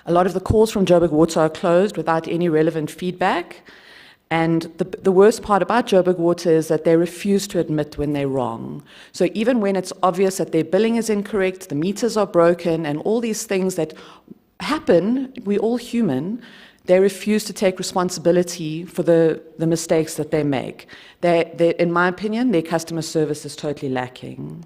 A lot of the calls from Joburg Water are closed without any relevant feedback. And the worst part about Joburg Water is that they refuse to admit when they're wrong. So even when it's obvious that their billing is incorrect, the meters are broken, and all these things that happen, we're all human, they refuse to take responsibility for the mistakes that they make. In my opinion, their customer service is totally lacking.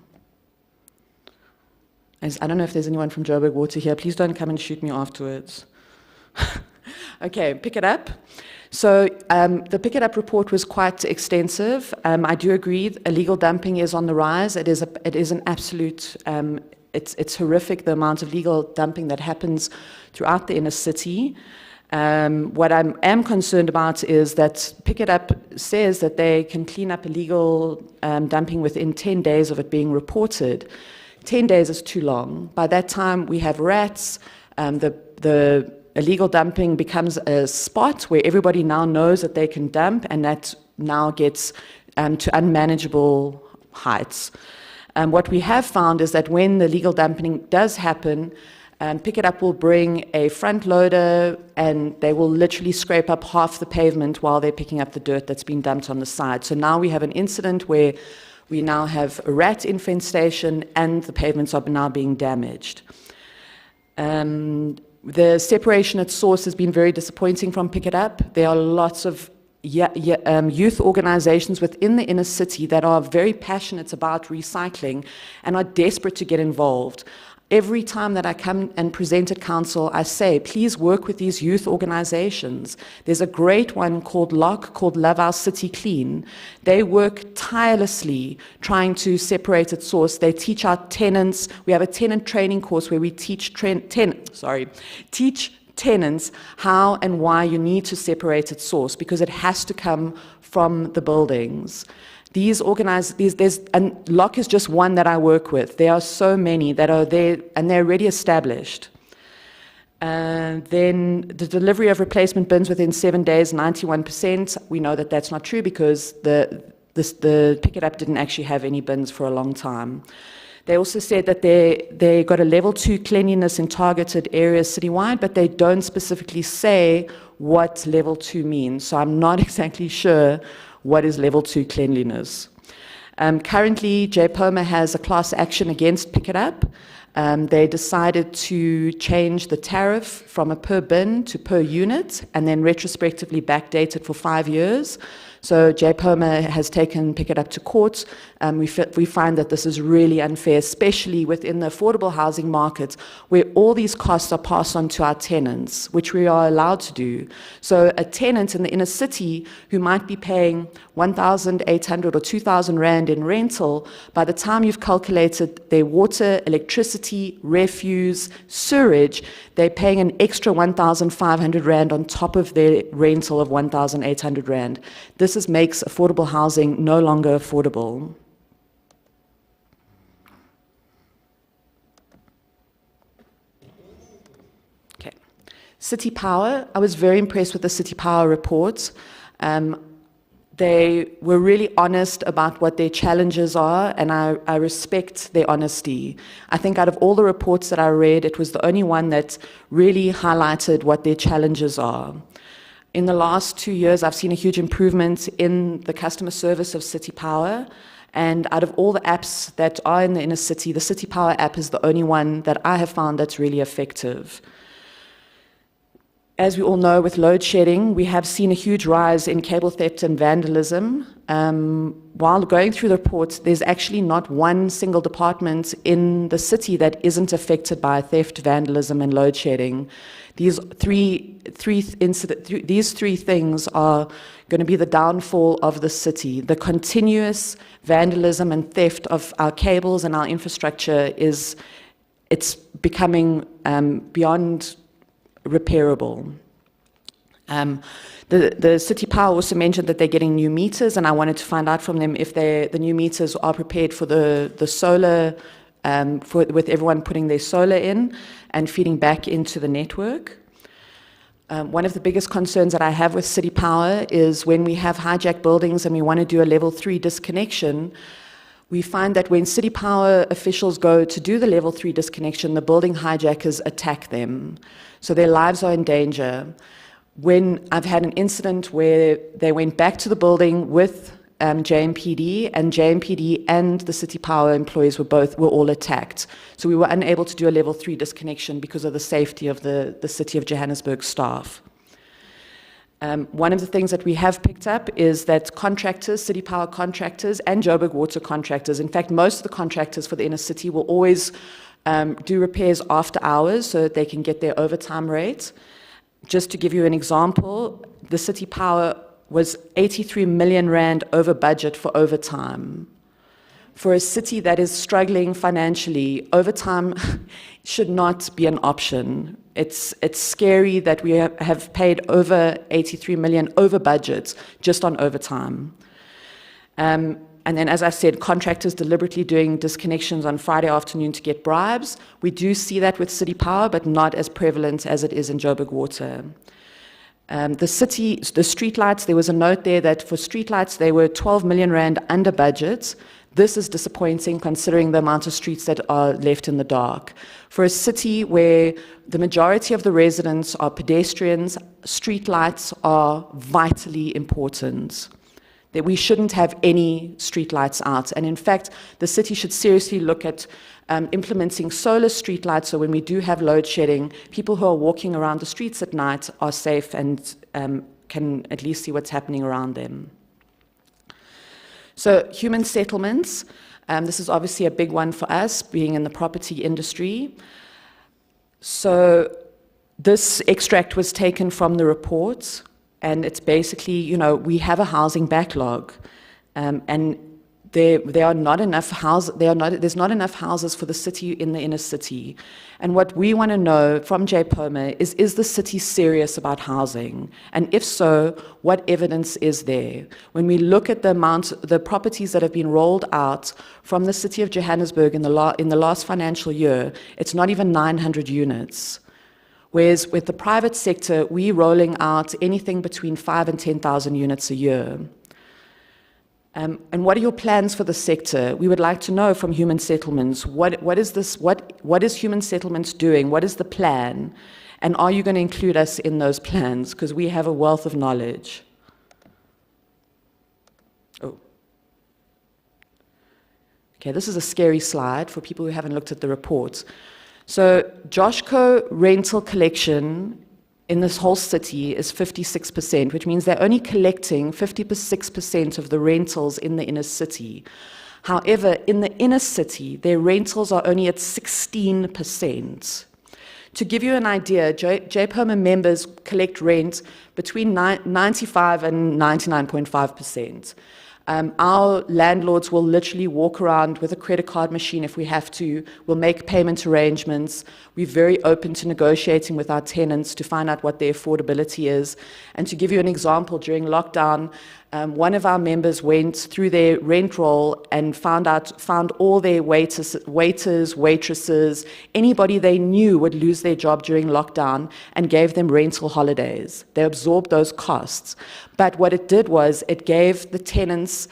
I don't know if there's anyone from Joburg Water here. Please don't come and shoot me afterwards. Okay, pick it up. So the Pick It Up report was quite extensive. I do agree illegal dumping is on the rise. It is an absolute, it's horrific, the amount of legal dumping that happens throughout the inner city. What I am concerned about is that Pick It Up says that they can clean up illegal dumping within 10 days of it being reported. 10 days is too long. By that time, we have rats, the illegal dumping becomes a spot where everybody now knows that they can dump, and that now gets to unmanageable heights. What we have found is that when the legal dumping does happen, Pick It Up will bring a front loader and they will literally scrape up half the pavement while they're picking up the dirt that's been dumped on the side. So now we have an incident where we now have a rat infestation and the pavements are now being damaged. The separation at source has been very disappointing from Pick It Up. There are lots of youth organizations within the inner city that are very passionate about recycling and are desperate to get involved. Every time that I come and present at council, I say, please work with these youth organizations. There's a great one called LOC, called Love Our City Clean. They work tirelessly trying to separate at source. They teach our tenants. We have a tenant training course where we teach tenants how and why you need to separate at source, because it has to come from the buildings. And LOC is just one that I work with. There are so many that are there, and they're already established. Then the delivery of replacement bins within 7 days, 91%. We know that that's not true because the Pick It Up didn't actually have any bins for a long time. They also said that they got a level 2 cleanliness in targeted areas citywide, but they don't specifically say what level 2 means. So I'm not exactly sure what is level 2 cleanliness. Currently, JPOMA has a class action against Pick It Up. They decided to change the tariff from a per bin to per unit and then retrospectively backdate it for 5 years. So JPOMA has taken Pick It Up to court. We find that this is really unfair, especially within the affordable housing market, where all these costs are passed on to our tenants, which we are allowed to do. So a tenant in the inner city who might be paying 1,800 or 2,000 Rand in rental, by the time you've calculated their water, electricity, refuse, sewage, they're paying an extra 1,500 Rand on top of their rental of 1,800 Rand. This makes affordable housing no longer affordable. Okay. City Power, I was very impressed with the City Power report. They were really honest about what their challenges are, and I respect their honesty. I think out of all the reports that I read, it was the only one that really highlighted what their challenges are. In the last 2 years, I've seen a huge improvement in the customer service of City Power, and out of all the apps that are in the inner city, the City Power app is the only one that I have found that's really effective. As we all know, with load shedding, we have seen a huge rise in cable theft and vandalism. While going through the reports, there's actually not one single department in the city that isn't affected by theft, vandalism, and load shedding. These three things are going to be the downfall of the city. The continuous vandalism and theft of our cables and our infrastructure it's becoming beyond repairable. The City Power also mentioned that they're getting new meters, and I wanted to find out from them if the new meters are prepared for the solar, with everyone putting their solar in and feeding back into the network. One of the biggest concerns that I have with City Power is when we have hijacked buildings and we want to do a level 3 disconnection, we find that when City Power officials go to do the level 3 disconnection, the building hijackers attack them. So their lives are in danger. When I've had an incident where they went back to the building with JMPD, and JMPD and the City Power employees were all attacked. So we were unable to do a level 3 disconnection because of the safety of the City of Johannesburg staff. One of the things that we have picked up is that contractors, City Power contractors and Joburg Water contractors, in fact most of the contractors for the inner city will always do repairs after hours so that they can get their overtime rate. Just to give you an example, the City Power was 83 million rand over budget for overtime. For a city that is struggling financially, overtime should not be an option. It's scary that we have paid over 83 million over budget just on overtime. And then, as I said, contractors deliberately doing disconnections on Friday afternoon to get bribes. We do see that with City Power, but not as prevalent as it is in Joburg Water. The streetlights, there was a note there that for streetlights, they were 12 million rand under budget. This is disappointing considering the amount of streets that are left in the dark. For a city where the majority of the residents are pedestrians, streetlights are vitally important. That we shouldn't have any streetlights out. And in fact, the city should seriously look at implementing solar streetlights, so when we do have load shedding, people who are walking around the streets at night are safe and can at least see what's happening around them. So human settlements, this is obviously a big one for us, being in the property industry. So this extract was taken from the report, and it's basically, we have a housing backlog, and there are not enough there's not enough houses for the city in the inner city. And what we want to know from JPOMA is the city serious about housing? And if so, what evidence is there? When we look at the properties that have been rolled out from the city of Johannesburg in the last financial year, it's not even 900 units. Whereas with the private sector, we're rolling out anything between 5,000 and 10,000 units a year. And what are your plans for the sector? We would like to know from Human Settlements, what is Human Settlements doing? What is the plan? And are you going to include us in those plans? Because we have a wealth of knowledge. Oh. Okay, this is a scary slide for people who haven't looked at the report. So Joshco rental collection in this whole city is 56%, which means they're only collecting 56% of the rentals in the inner city. However, in the inner city, their rentals are only at 16%. To give you an idea, JPOMA members collect rent between 95 and 99.5%. Our landlords will literally walk around with a credit card machine if we have to. We'll make payment arrangements. We're very open to negotiating with our tenants to find out what their affordability is. And to give you an example, during lockdown, one of our members went through their rent roll and found all their waiters, waitresses, anybody they knew would lose their job during lockdown, and gave them rental holidays. They absorbed those costs. But what it did was it gave the tenants,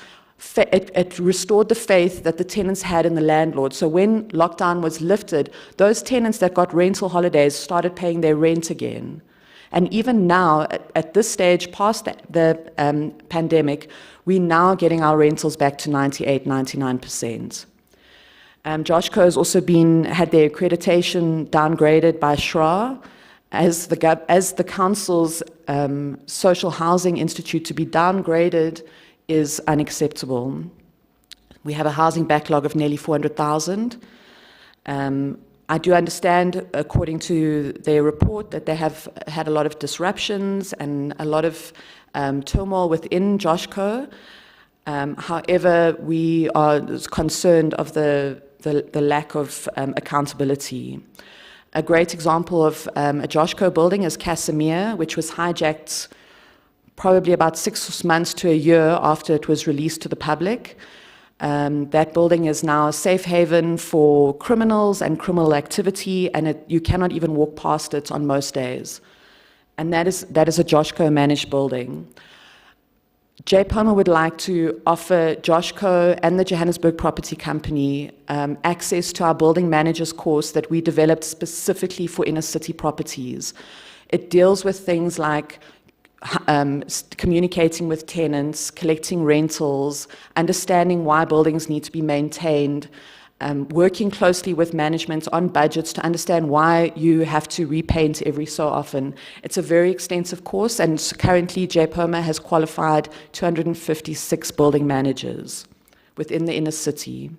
it restored the faith that the tenants had in the landlord. So when lockdown was lifted, those tenants that got rental holidays started paying their rent again. And even now, at this stage, past the pandemic, we're now getting our rentals back to 98, 99%. Joshco has also had their accreditation downgraded by SHRA as the council's social housing institute. To be downgraded is unacceptable. We have a housing backlog of nearly 400,000. I do understand, according to their report, that they have had a lot of disruptions and a lot of turmoil within Joshco. However, we are concerned of the lack of accountability. A great example of a Joshco building is Casimir, which was hijacked probably about 6 months to a year after it was released to the public. That building is now a safe haven for criminals and criminal activity, and you cannot even walk past it on most days. And that is a Joshco managed building. JPOMA would like to offer Joshco and the Johannesburg Property Company access to our building managers course that we developed specifically for inner city properties. It deals with things like communicating with tenants, collecting rentals, understanding why buildings need to be maintained, working closely with management on budgets to understand why you have to repaint every so often. It's a very extensive course, and currently JPOMA has qualified 256 building managers within the inner city.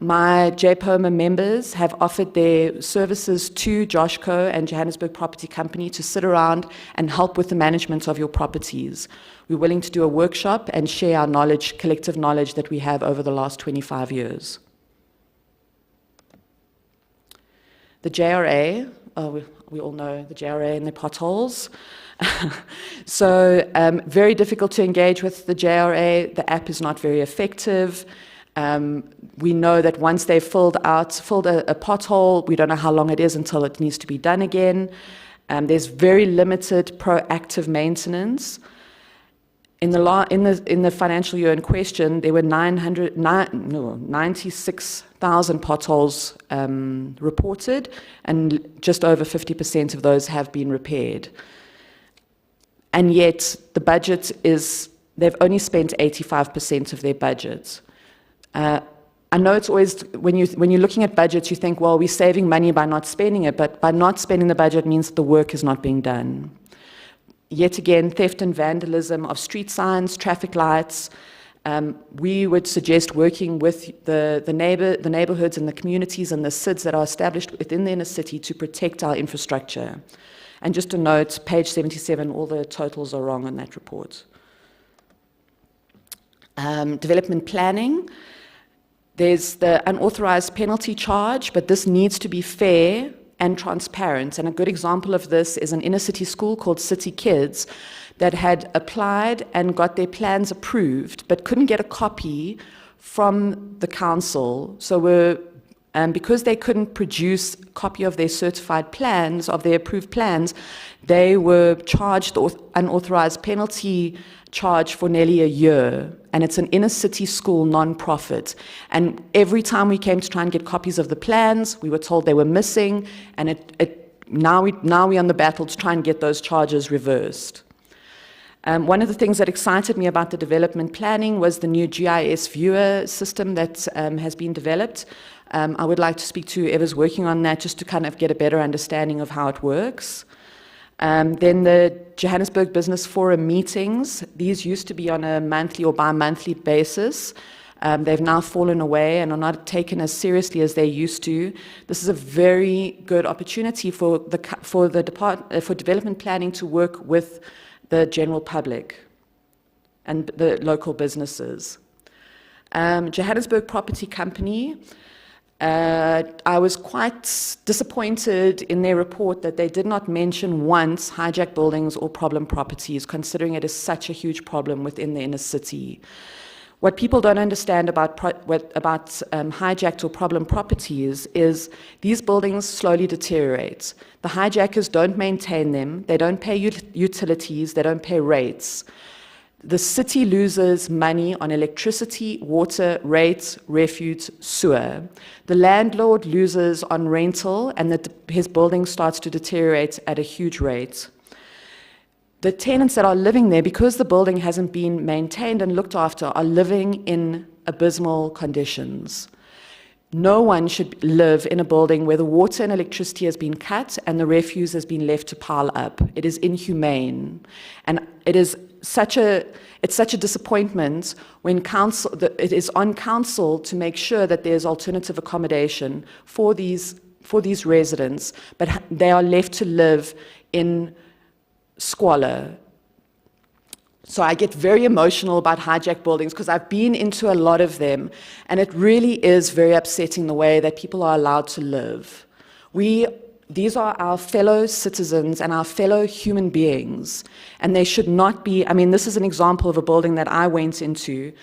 My JPOMA members have offered their services to Joshco and Johannesburg Property Company to sit around and help with the management of your properties. We're willing to do a workshop and share our knowledge, collective knowledge that we have over the last 25 years. The JRA, we all know the JRA and their potholes. So very difficult to engage with the JRA. The app is not very effective. We know that once they've filled a pothole, we don't know how long it is until it needs to be done again. There's very limited proactive maintenance. In the financial year in question, there were 96,000 potholes reported, and just over 50% of those have been repaired. And yet, the budget they've only spent 85% of their budget. I know it's always, when you're looking at budgets, you think, well, we're saving money by not spending it, but by not spending the budget means that the work is not being done. Yet again, theft and vandalism of street signs, traffic lights. We would suggest working with the neighborhoods and the communities and the SIDS that are established within the inner city to protect our infrastructure. And just a note, page 77, all the totals are wrong on that report. Development planning. There's the unauthorized penalty charge, but this needs to be fair and transparent. And a good example of this is an inner city school called City Kids that had applied and got their plans approved, but couldn't get a copy from the council. So because they couldn't produce a copy of their certified plans, of their approved plans, they were charged the unauthorized penalty charge for nearly a year. And it's an inner city school non-profit. And every time we came to try and get copies of the plans, we were told they were missing, and now we're on the battle to try and get those charges reversed. One of the things that excited me about the development planning was the new GIS viewer system that has been developed. I would like to speak to whoever's working on that just to kind of get a better understanding of how it works. Then the Johannesburg Business Forum meetings, these used to be on a monthly or bi-monthly basis. They've now fallen away and are not taken as seriously as they used to. This is a very good opportunity for development planning to work with the general public and the local businesses. Johannesburg Property Company, I was quite disappointed in their report that they did not mention once hijacked buildings or problem properties, considering it is such a huge problem within the inner city. What people don't understand about hijacked or problem properties is these buildings slowly deteriorate. The hijackers don't maintain them, they don't pay utilities, they don't pay rates. The city loses money on electricity, water, rates, refuse, sewer. The landlord loses on rental, and his building starts to deteriorate at a huge rate. The tenants that are living there, because the building hasn't been maintained and looked after, are living in abysmal conditions. No one should live in a building where the water and electricity has been cut and the refuse has been left to pile up. It is inhumane. And it is such a disappointment when it is on council to make sure that there's alternative accommodation for these residents, but they are left to live in squalor. So I get very emotional about hijacked buildings because I've been into a lot of them, and it really is very upsetting the way that people are allowed to live. These are our fellow citizens and our fellow human beings, and they should not be. I mean, this is an example of a building that I went into.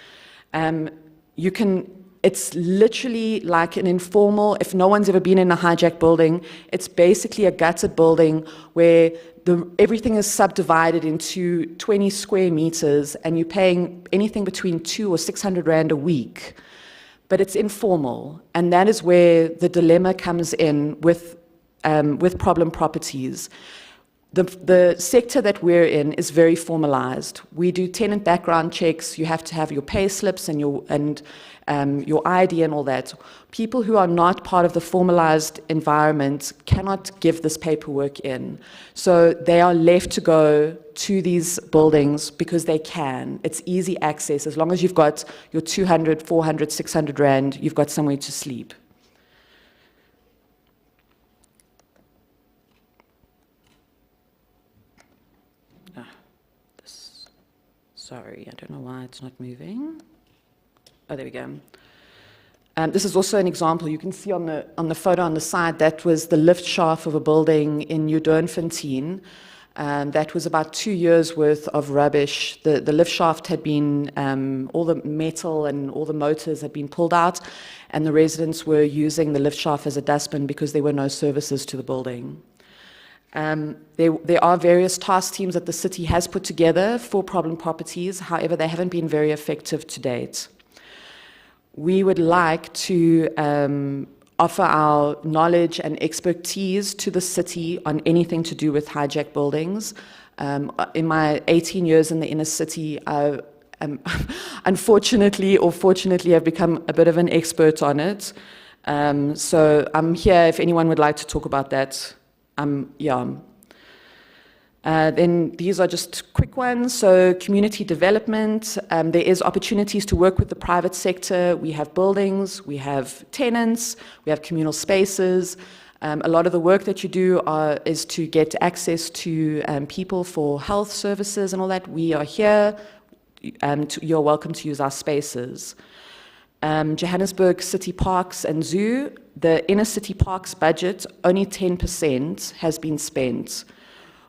You can It's literally like an informal, if no one's ever been in a hijacked building, it's basically a gutted building where everything is subdivided into 20 square meters and you're paying anything between 200 or 600 Rand a week. But it's informal, and that is where the dilemma comes in with problem properties. The sector that we're in is very formalized. We do tenant background checks. You have to have your pay slips and your ID and all that. People who are not part of the formalized environment cannot give this paperwork in. So they are left to go to these buildings because they can. It's easy access. As long as you've got your 200, 400, 600 Rand, you've got somewhere to sleep. Sorry, I don't know why it's not moving. Oh, there we go. This is also an example. You can see on the photo on the side, that was the lift shaft of a building in Joburg. That was about 2 years worth of rubbish. The lift shaft had been, all the metal and all the motors had been pulled out, and the residents were using the lift shaft as a dustbin because there were no services to the building. There are various task teams that the city has put together for problem properties. However, they haven't been very effective to date. We would like to offer our knowledge and expertise to the city on anything to do with hijacked buildings. In my 18 years in the inner city, I unfortunately or fortunately have become a bit of an expert on it. So I'm here if anyone would like to talk about that. Then these are just quick ones. So community development, there is opportunities to work with the private sector. We have buildings, we have tenants, we have communal spaces. A lot of the work that you do is to get access to people for health services and all that. We are here. You're welcome to use our spaces. Johannesburg City Parks and Zoo, the inner city parks budget, only 10% has been spent,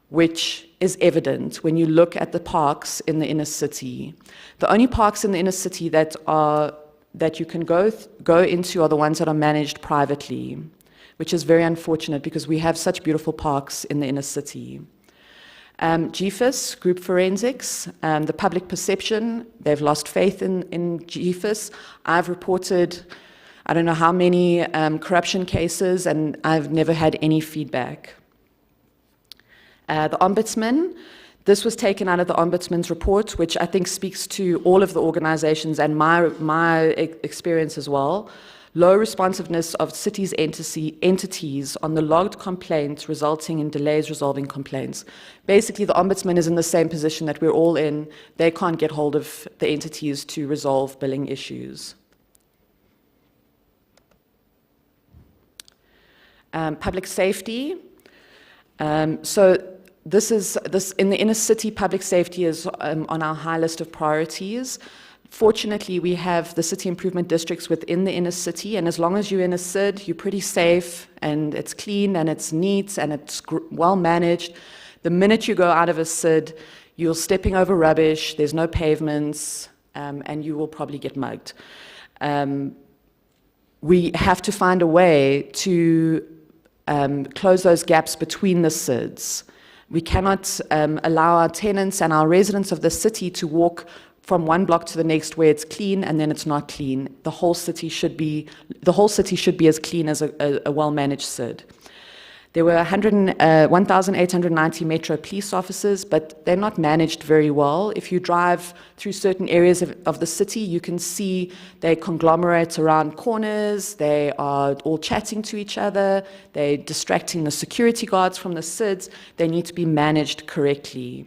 which is evident when you look at the parks in the inner city. The only parks in the inner city that you can go into are the ones that are managed privately, which is very unfortunate because we have such beautiful parks in the inner city. GFIS, Group Forensics, the public perception, they've lost faith in GFIS. I've reported, I don't know how many corruption cases, and I've never had any feedback. The Ombudsman, this was taken out of the Ombudsman's report, which I think speaks to all of the organizations and my experience as well. Low responsiveness of cities' entities on the logged complaints resulting in delays resolving complaints. Basically, the Ombudsman is in the same position that we're all in. They can't get hold of the entities to resolve billing issues. Public safety. So this in the inner city, public safety is on our high list of priorities. Fortunately, we have the city improvement districts within the inner city, and as long as you're in a CID, you're pretty safe, and it's clean, and it's neat, and it's well managed. The minute you go out of a CID, you're stepping over rubbish, there's no pavements, and you will probably get mugged. We have to find a way to close those gaps between the CIDs. We cannot allow our tenants and our residents of the city to walk from one block to the next where it's clean and then it's not clean. The whole city should be as clean as a well-managed CID. There were 1,890 Metro police officers, but they're not managed very well. If you drive through certain areas of the city, you can see they conglomerate around corners, they are all chatting to each other, they're distracting the security guards from the CIDs, they need to be managed correctly.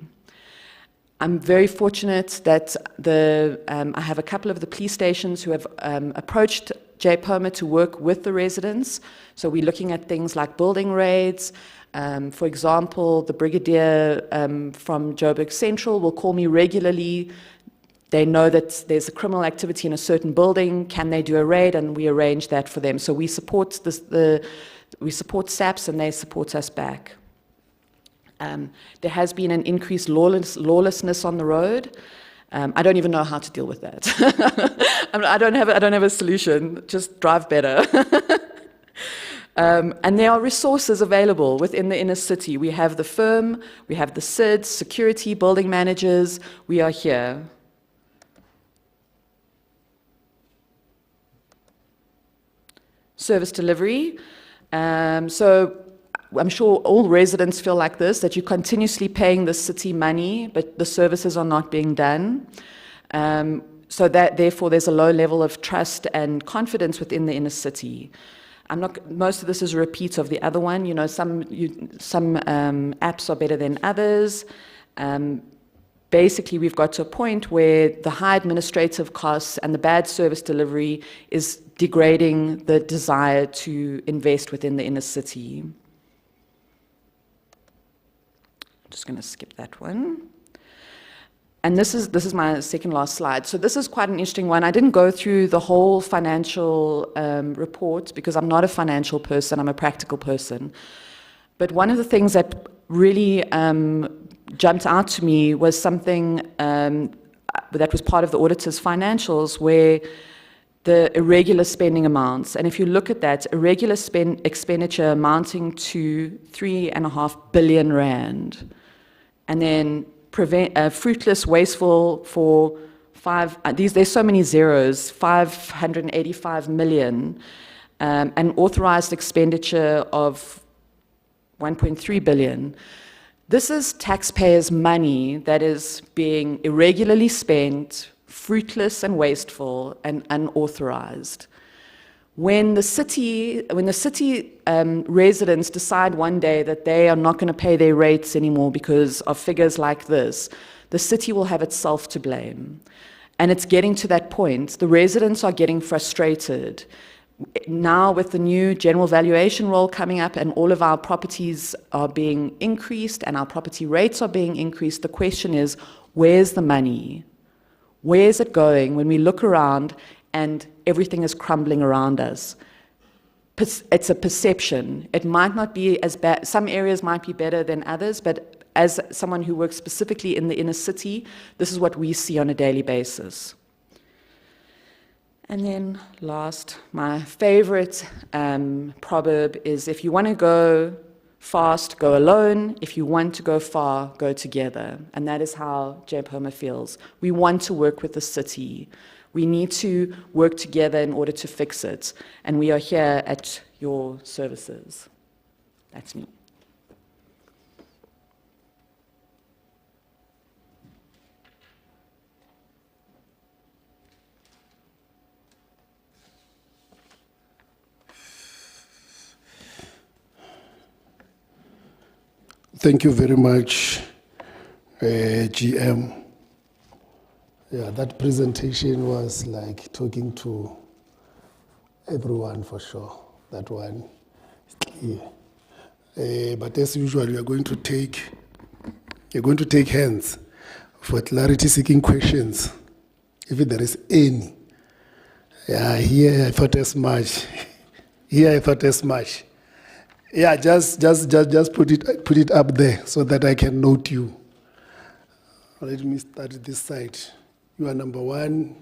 I'm very fortunate that I have a couple of the police stations who have approached JPOMA to work with the residents. So we're looking at things like building raids. For example, the brigadier from Joburg Central will call me regularly. They know that there's a criminal activity in a certain building. Can they do a raid? And we arrange that for them. So we support we support SAPS and they support us back. There has been an increased lawlessness on the road. I don't even know how to deal with that. I don't have a solution. Just drive better. And there are resources available within the inner city. We have the firm, we have the SIDS, security, building managers. We are here. Service delivery. So I'm sure all residents feel like this, that you're continuously paying the city money, but the services are not being done. So that therefore there's a low level of trust and confidence within the inner city. Most of this is a repeat of the other one. You know, some apps are better than others. Basically, we've got to a point where the high administrative costs and the bad service delivery is degrading the desire to invest within the inner city. I'm just going to skip that one. And this is my second last slide. So this is quite an interesting one. I didn't go through the whole financial report because I'm not a financial person, I'm a practical person. But one of the things that really jumped out to me was something that was part of the auditor's financials, where the irregular spending amounts. And if you look at that, irregular expenditure amounting to 3.5 billion rand. And then fruitless, wasteful for there's so many zeros, 585 million, and authorized expenditure of 1.3 billion. This is taxpayers' money that is being irregularly spent, fruitless and wasteful and unauthorized. When the city residents decide one day that they are not going to pay their rates anymore because of figures like this, the city will have itself to blame. And it's getting to that point. The residents are getting frustrated. Now with the new general valuation roll coming up and all of our properties are being increased and our property rates are being increased, the question is, where's the money? Where's it going when we look around and everything is crumbling around us? It's a perception. It might not be as bad. Some areas might be better than others, but as someone who works specifically in the inner city, this is what we see on a daily basis. And then last, my favorite proverb is, if you want to go fast, go alone. If you want to go far, go together. And that is how JPOMA feels. We want to work with the city. We need to work together in order to fix it. And we are here at your services. That's me. Thank you very much, GM. Yeah, that presentation was like talking to everyone for sure. That one is clear. But as usual, you're going to take hands for clarity-seeking questions, if there is any. Yeah, here I thought as much. Yeah, just put it up there so that I can note you. Let me start this side. You are number 1,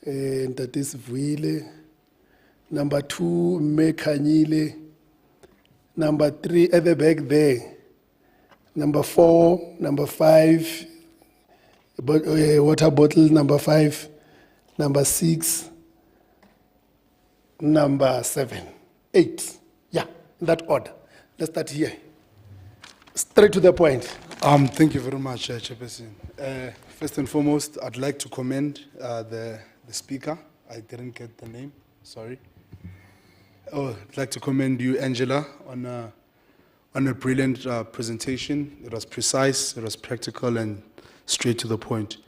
and that is Vuile. Number 2, Mekanyile. Number 3, at the back there. Number 4, number 5, water bottle, number 5. Number 6, number 7, 8. Yeah, in that order. Let's start here. Straight to the point. Thank you very much, Chairperson. First and foremost, I'd like to commend the speaker. I didn't get the name, sorry. I'd like to commend you, Angela, on a brilliant presentation. It was precise, it was practical, and straight to the point.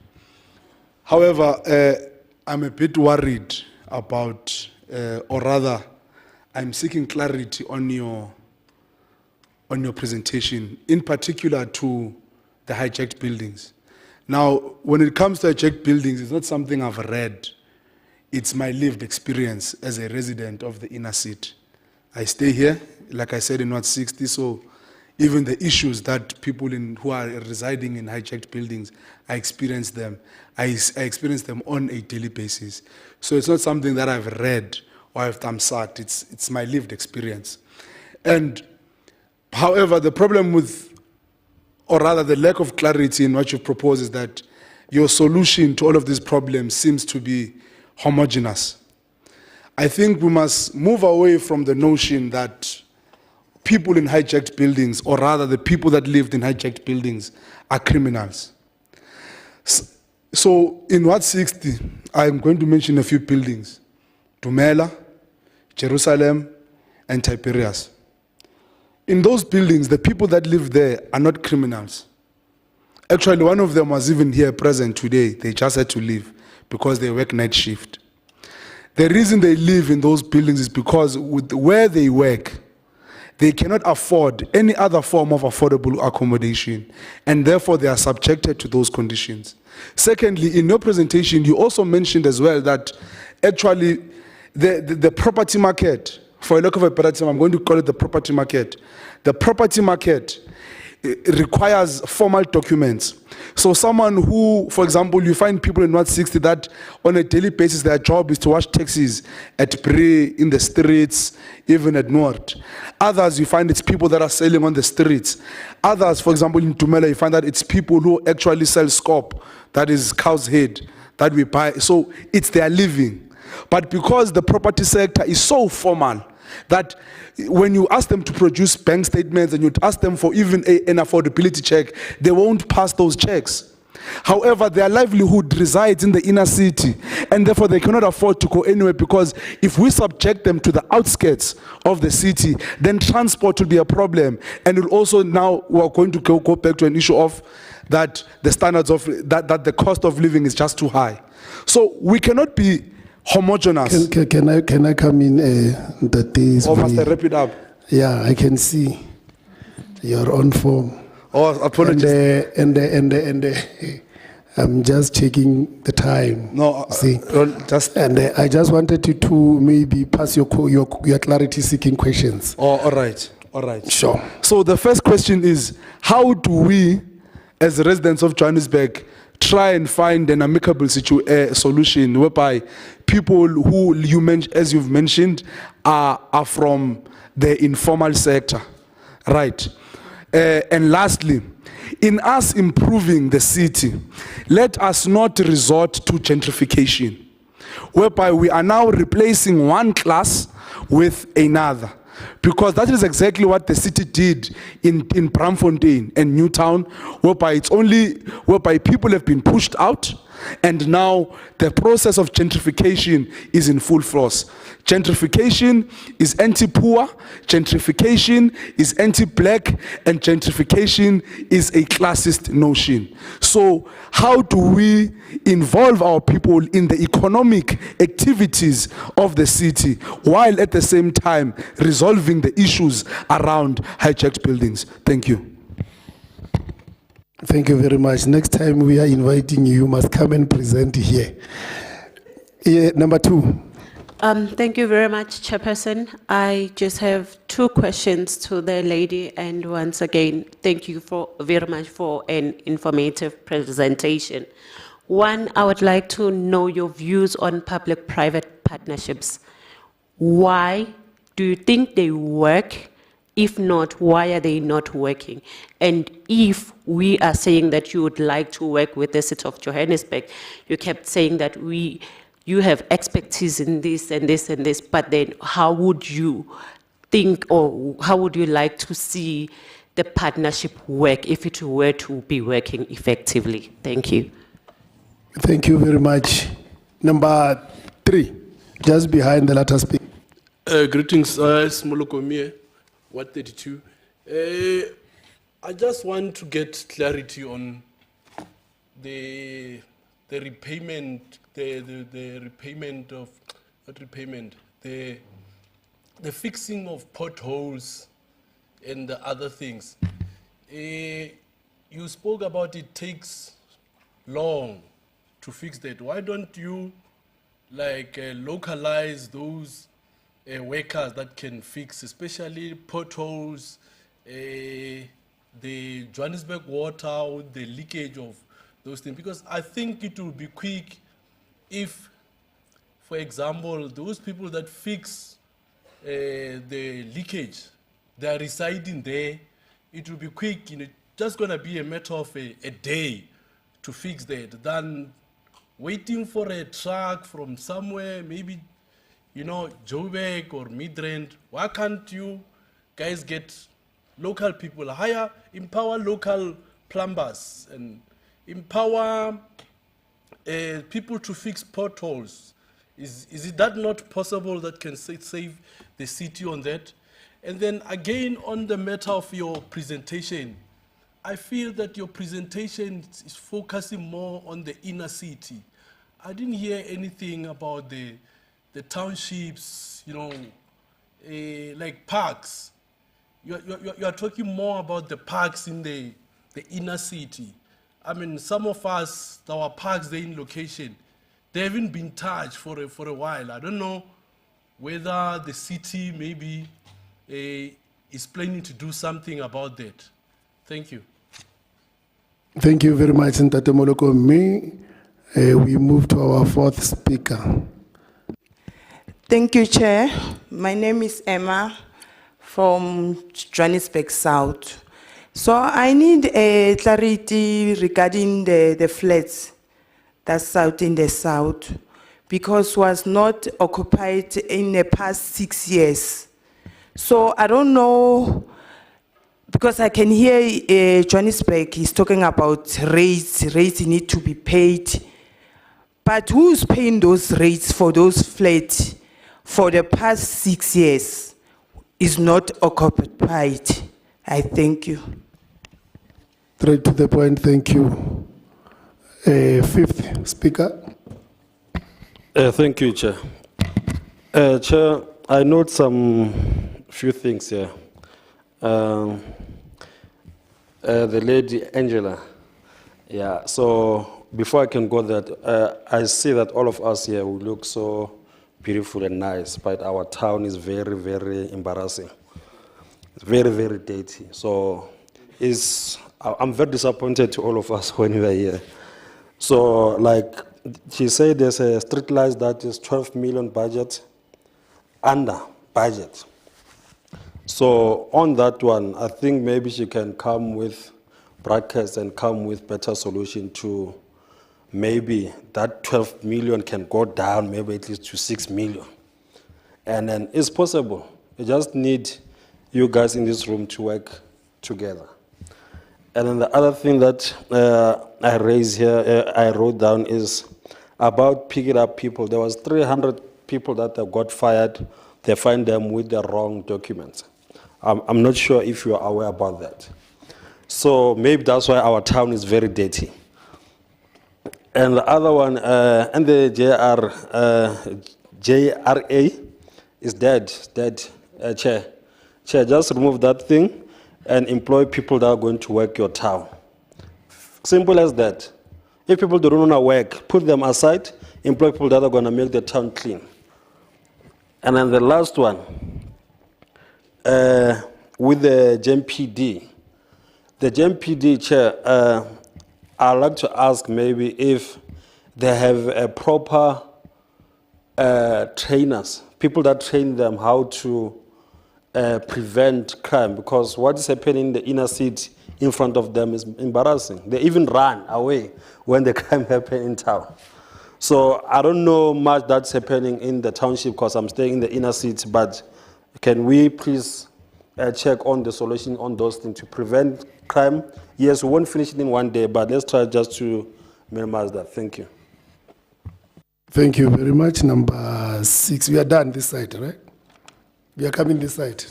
However, I'm a bit worried about, or rather, I'm seeking clarity on your presentation, in particular to the hijacked buildings. Now, when it comes to hijacked buildings, it's not something I've read. It's my lived experience as a resident of the inner city. I stay here, like I said, in North 60, so even the issues that people who are residing in hijacked buildings, I experience them. I experience them on a daily basis. So it's not something that I've read or I've thumbsucked. It's my lived experience. And however, the problem with, or rather the lack of clarity in what you propose is that your solution to all of these problems seems to be homogeneous. I think we must move away from the notion that people in hijacked buildings, or rather the people that lived in hijacked buildings, are criminals. So in Ward 60, I'm going to mention a few buildings: Dumela, Jerusalem, and Tiberias. In those buildings, the people that live there are not criminals. Actually, one of them was even here present today. They just had to leave because they work night shift. The reason they live in those buildings is because with where they work, they cannot afford any other form of affordable accommodation, and therefore they are subjected to those conditions. Secondly, in your presentation, you also mentioned as well that actually the property market, for a lack of a better term, I'm going to call it the property market. The property market requires formal documents. So someone who, for example, you find people in Ward 60 that on a daily basis their job is to wash taxis at Bree, in the streets, even at Noord. Others, you find it's people that are selling on the streets. Others, for example, in Tumela, you find that it's people who actually sell scop, that is cow's head, that we buy. So it's their living. But because the property sector is so formal, that when you ask them to produce bank statements and you ask them for even an affordability check, they won't pass those checks. However, their livelihood resides in the inner city, and therefore they cannot afford to go anywhere, because if we subject them to the outskirts of the city, then transport will be a problem. And we'll also now, we're going to go back to an issue of that the standards of, that the cost of living is just too high. So we cannot be homogeneous. Can I come in that days? Or must I wrap it up? Yeah, I can see your own form. Oh, apologies. And I'm just checking the time. No, see, just and I just wanted you to maybe pass your clarity-seeking questions. Oh, all right, all right. Sure. So the first question is: how do we, as residents of Johannesburg, try and find an amicable solution whereby people who as you've mentioned, are from the informal sector, right? And lastly, in us improving the city, let us not resort to gentrification, whereby we are now replacing one class with another. Because that is exactly what the city did in Braamfontein and Newtown, whereby people have been pushed out, and now the process of gentrification is in full force. Gentrification is anti-poor, gentrification is anti-black, and gentrification is a classist notion. So how do we involve our people in the economic activities of the city, while at the same time resolving the issues around hijacked buildings? Thank you. Thank you very much. Next time we are inviting you, you must come and present here. Number two. Thank you very much, Chairperson. I just have two questions to the lady, and once again, thank you very much for an informative presentation. One, I would like to know your views on public-private partnerships. Why do you think they work? If not, why are they not working? And if we are saying that you would like to work with the city of Johannesburg, you kept saying that you have expertise in this and this and this, but then how would you think, or how would you like to see the partnership work if it were to be working effectively? Thank you. Thank you very much. Number three, just behind the latter speaker. Greetings, Smolokomie, Ward 32. I just want to get clarity on the repayment, the repayment of, not repayment, the fixing of potholes and the other things. You spoke about it takes long to fix that. Why don't you localize those workers that can fix, especially potholes the Johannesburg water or the leakage of those things? Because I think it will be quick if, for example, those people that fix the leakage, they are residing there, it will be quick, just gonna be a matter of a day to fix that, than waiting for a truck from somewhere, maybe, Joburg or Midrand. Why can't you guys get local people, empower local plumbers and empower people to fix potholes? Is it that not possible that can save the city on that? And then again, on the matter of your presentation, I feel that your presentation is focusing more on the inner city. I didn't hear anything about the townships, like parks. You are talking more about the parks in the inner city. I mean, some of us, our parks, they're in location. They haven't been touched for a while. I don't know whether the city maybe is planning to do something about that. Thank you. Thank you very much, Ntate Moloko. We move to our fourth speaker. Thank you, Chair. My name is Emma from Johannesburg South. So I need a clarity regarding the flats that's out in the south, because was not occupied in the past 6 years. So I don't know, because I can hear Johannesburg is talking about rates need to be paid. But who's paying those rates for those flats for the past 6 years is not occupied? I thank you. Straight to the point, thank you. Fifth speaker. Thank you, Chair. Chair, I note some few things here. The lady Angela, yeah, so before I can go that, I see that all of us here, we look so beautiful and nice, but our town is very, very embarrassing. It's very, very dirty. So I'm very disappointed to all of us when we are here. So, like she said, there's a street light that is 12 million budget, under budget. So on that one, I think maybe she can come with brackets and come with better solution to maybe that 12 million can go down maybe at least to 6 million. And then it's possible. You just need you guys in this room to work together. And then the other thing that I raised here, I wrote down is about picking up people. There was 300 people that have got fired. They find them with the wrong documents. I'm not sure if you are aware about that. So maybe that's why our town is very dirty. And the other one, and the JRA is dead, Chair. Chair, just remove that thing and employ people that are going to work your town. Simple as that. If people don't want to work, put them aside, employ people that are going to make the town clean. And then the last one, with the JMPD. The JMPD, Chair, I'd like to ask maybe if they have a proper trainers, people that train them how to prevent crime, because what is happening in the inner city in front of them is embarrassing. They even run away when the crime happens in town. So I don't know much that's happening in the township because I'm staying in the inner city, but can we please check on the solution on those things to prevent crime? Yes, we won't finish it in one day, but let's try just to minimize that. Thank you. Thank you very much. Number 6. We are done this side, right? We are coming this side.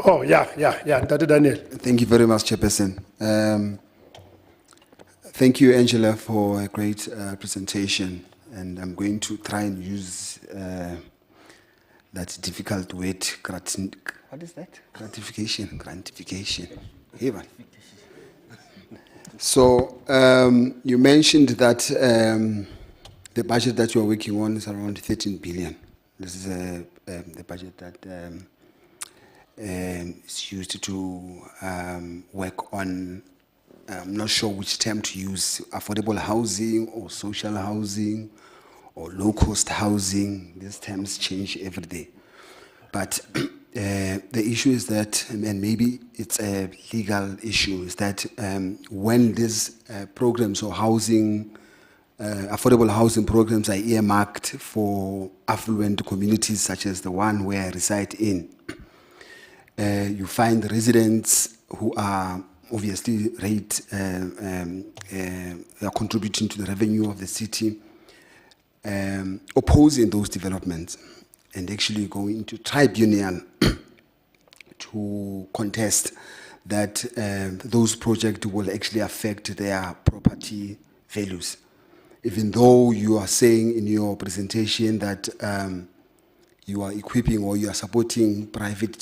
Oh, yeah. Ntate Daniel. Thank you very much, Chairperson. Thank you, Angela, for a great presentation. And I'm going to try and use that difficult word, what is that? Gratification. Here. So you mentioned that the budget that you're working on is around 13 billion. This is the budget that is used to work on, I'm not sure which term to use, affordable housing or social housing or low-cost housing. These terms change every day. But the issue is that, and maybe it's a legal issue, is that when these programs or housing, affordable housing programs are earmarked for affluent communities such as the one where I reside in, you find residents who are obviously are contributing to the revenue of the city, opposing those developments and actually going to tribunal to contest that those projects will actually affect their property values. Even though you are saying in your presentation that you are equipping or you are supporting private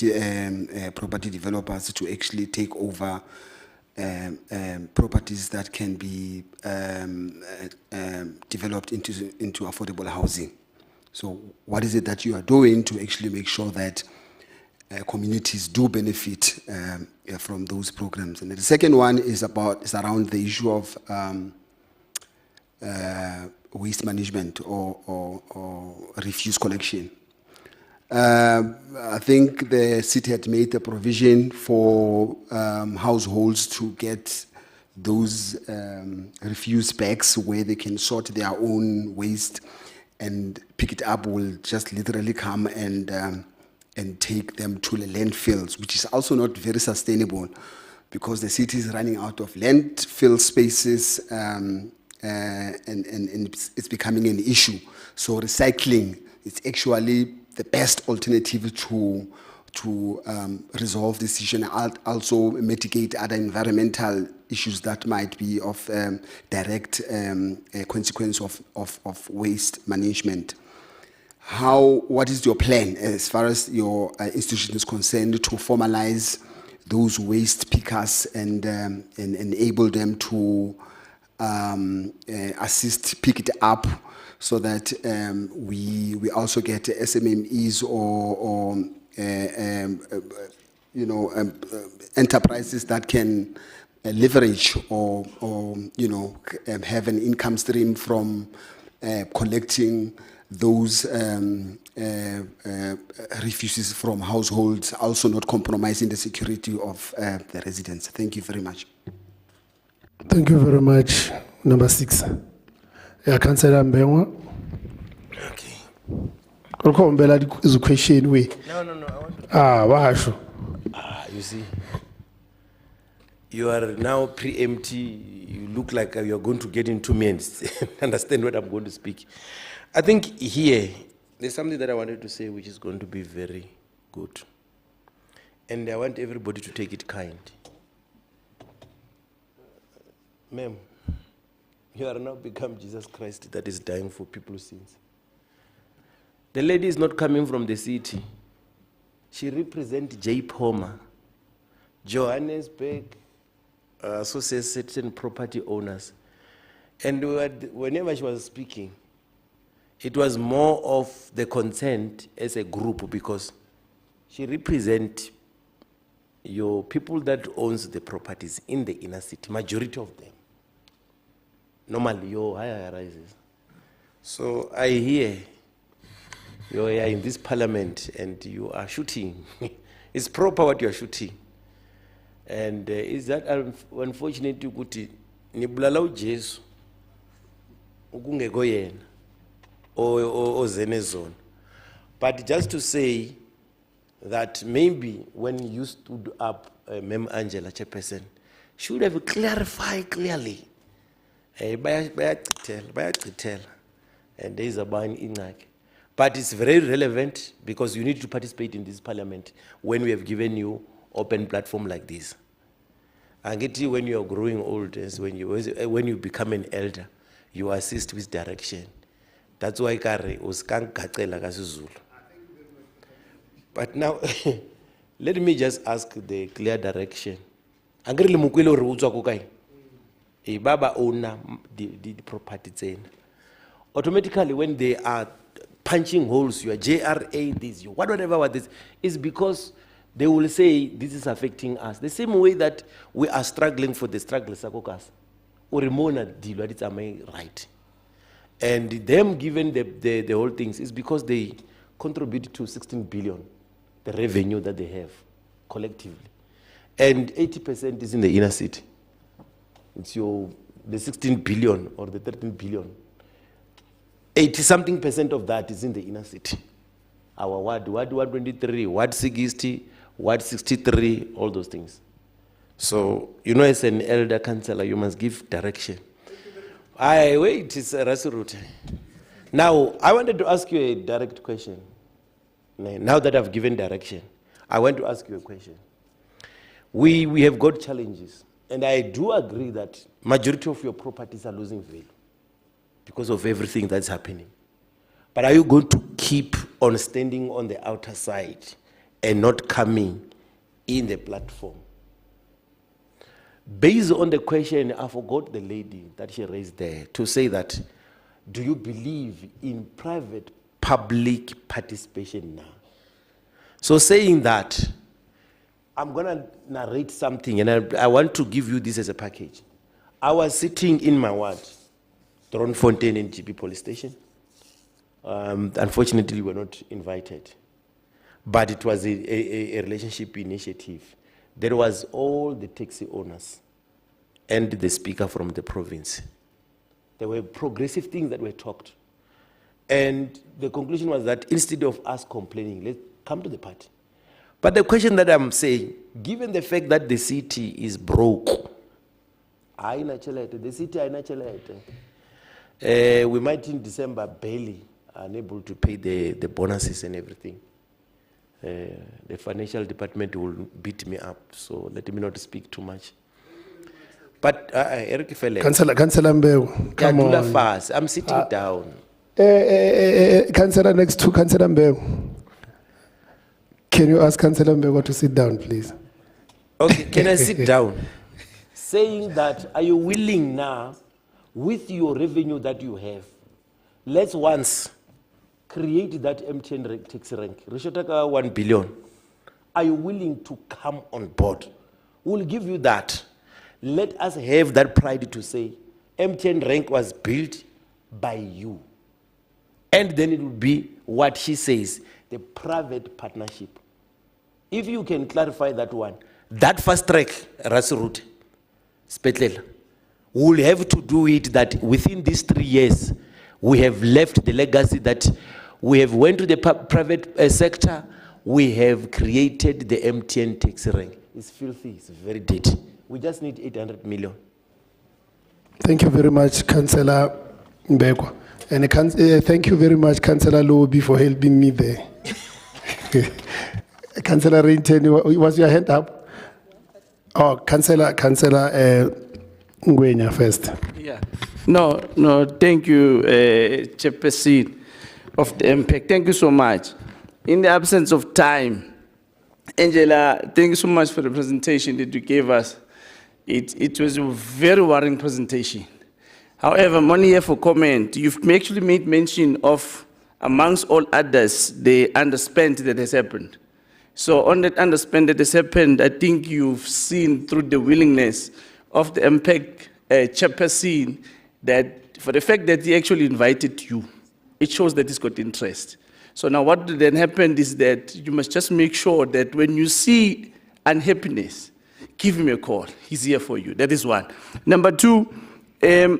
property developers to actually take over properties that can be developed into affordable housing. So what is it that you are doing to actually make sure that communities do benefit from those programs? And the second one is around the issue of waste management or refuse collection. I think the city had made a provision for households to get those refuse bags where they can sort their own waste, and pick it up will just literally come and take them to the landfills, which is also not very sustainable because the city is running out of landfill spaces and it's becoming an issue. So recycling is actually the best alternative to resolve this issue and also mitigate other environmental issues that might be of direct consequence of waste management. What is your plan as far as your institution is concerned to formalize those waste pickers and enable them to assist pick it up, so that we also get SMMEs or enterprises that can leverage or have an income stream from collecting those refuses from households, also not compromising the security of the residents. Thank you very much. Thank you very much. Number 6. Yeah, Councillor Mbengwa. Okay. Is a question way. No. I want to. You see, you are now preempty. You look like you are going to get into minutes. Understand what I'm going to speak. I think here, there's something that I wanted to say which is going to be very good. And I want everybody to take it kind. Ma'am, you are now become Jesus Christ that is dying for people's sins. The lady is not coming from the city. She represents J. Palmer, Johanneburg, certain property owners. And whenever she was speaking, it was more of the consent as a group, because she represents your people that owns the properties in the inner city, majority of them. Normally, your higher rises. So I hear you are in this parliament and you are shooting. It's proper what you are shooting. And is that unfortunate ukuthi nibulala uJesu ukungekho yena ozenezona. But just to say that maybe when you stood up, Ma'am Angela Chairperson, should have clarified clearly. Bayachithela, and there is a buying in. But it's very relevant because you need to participate in this parliament when we have given you open platform like this. And get you when you are growing old, as when you become an elder, you assist with direction. That's why Kari was Zulu. But now, let me just ask the clear direction. Angri mukwilo ruuzwa kukai. Baba owner the property chain. Automatically, when they are punching holes, your JRA, this, whatever what this is, because they will say this is affecting us. The same way that we are struggling for the struggle, Sakokas, or am I right? And them given the whole things is because they contribute to 16 billion, the revenue that they have collectively. And 80% is in the inner city. So the 16 billion or the 13 billion, 80-something% of that is in the inner city. Our ward 123, ward 60, ward 63, all those things. So, you know, as an elder councillor, you must give direction. Wait, it's a resolute. Now, I wanted to ask you a direct question. Now that I've given direction, I want to ask you a question. We have got challenges, and I do agree that majority of your properties are losing value because of everything that's happening. But are you going to keep on standing on the outer side and not coming in the platform? Based on the question, I forgot the lady that she raised there to say that, do you believe in private-public participation now? So saying that, I'm going to narrate something, and I want to give you this as a package. I was sitting in my ward, Dronfontein and GP police station. Unfortunately, we were not invited. But it was a relationship initiative. There was all the taxi owners and the speaker from the province. There were progressive things that were talked. And the conclusion was that instead of us complaining, let's come to the party. But the question that I'm saying, given the fact that the city is broke, the city, we might in December barely unable to pay the bonuses and everything. The financial department will beat me up, so let me not speak too much. But Eric Fele, Councillor Mbeu, come on. Fast. I'm sitting down. Councillor next to Councillor Mbeu. Can you ask Councillor Mbeu to sit down, please? Okay, can I sit down? Saying that, are you willing now, with your revenue that you have, let's once create that MTN tax rank, Rishotaka 1 billion. Are you willing to come on board? We'll give you that. Let us have that pride to say, MTN rank was built by you. And then it will be what she says, the private partnership. If you can clarify that one, that fast track, Rasroute, Spetlela, we'll have to do it that within these 3 years, we have left the legacy that we have went to the private sector, we have created the MTN tax rank. It's filthy, it's very dirty. We just need 800 million. Thank you very much, Councillor Mbekwa. And thank you very much, Councillor Lobi, for helping me there. Councillor Rinten, was your hand up? Oh, Councillor Ngwenya first. Yeah. No, thank you, Chairperson of the MPEC. Thank you so much. In the absence of time, Angela, thank you so much for the presentation that you gave us. It was a very worrying presentation. However, money here for comment. You've actually made mention of, amongst all others, the underspend that has happened. So on that underspend that has happened, I think you've seen through the willingness of the MPEC chairperson that for the fact that he actually invited you, it shows that he's got interest. So now what then happened is that you must just make sure that when you see unhappiness, give him a call. He's here for you. That is one. Number two, I've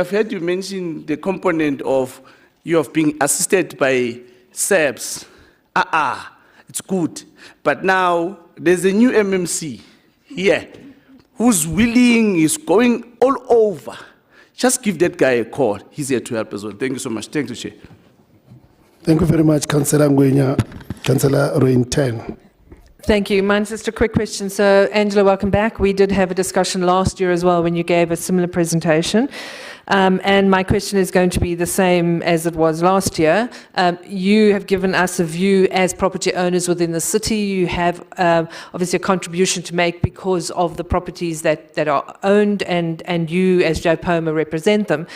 heard you mention the component of you have been assisted by SAPS. It's good. But now there's a new MMC here who's willing, is going all over. Just give that guy a call. He's here to help as well. Thank you so much. Thank you, Chair. Thank you very much, Councillor Ngwenya. Councillor Rointen. Thank you. Mine's just a quick question. So, Angela, welcome back. We did have a discussion last year as well when you gave a similar presentation. And my question is going to be the same as it was last year. You have given us a view as property owners within the city. You have obviously a contribution to make because of the properties that are owned, and you as JPOMA represent them.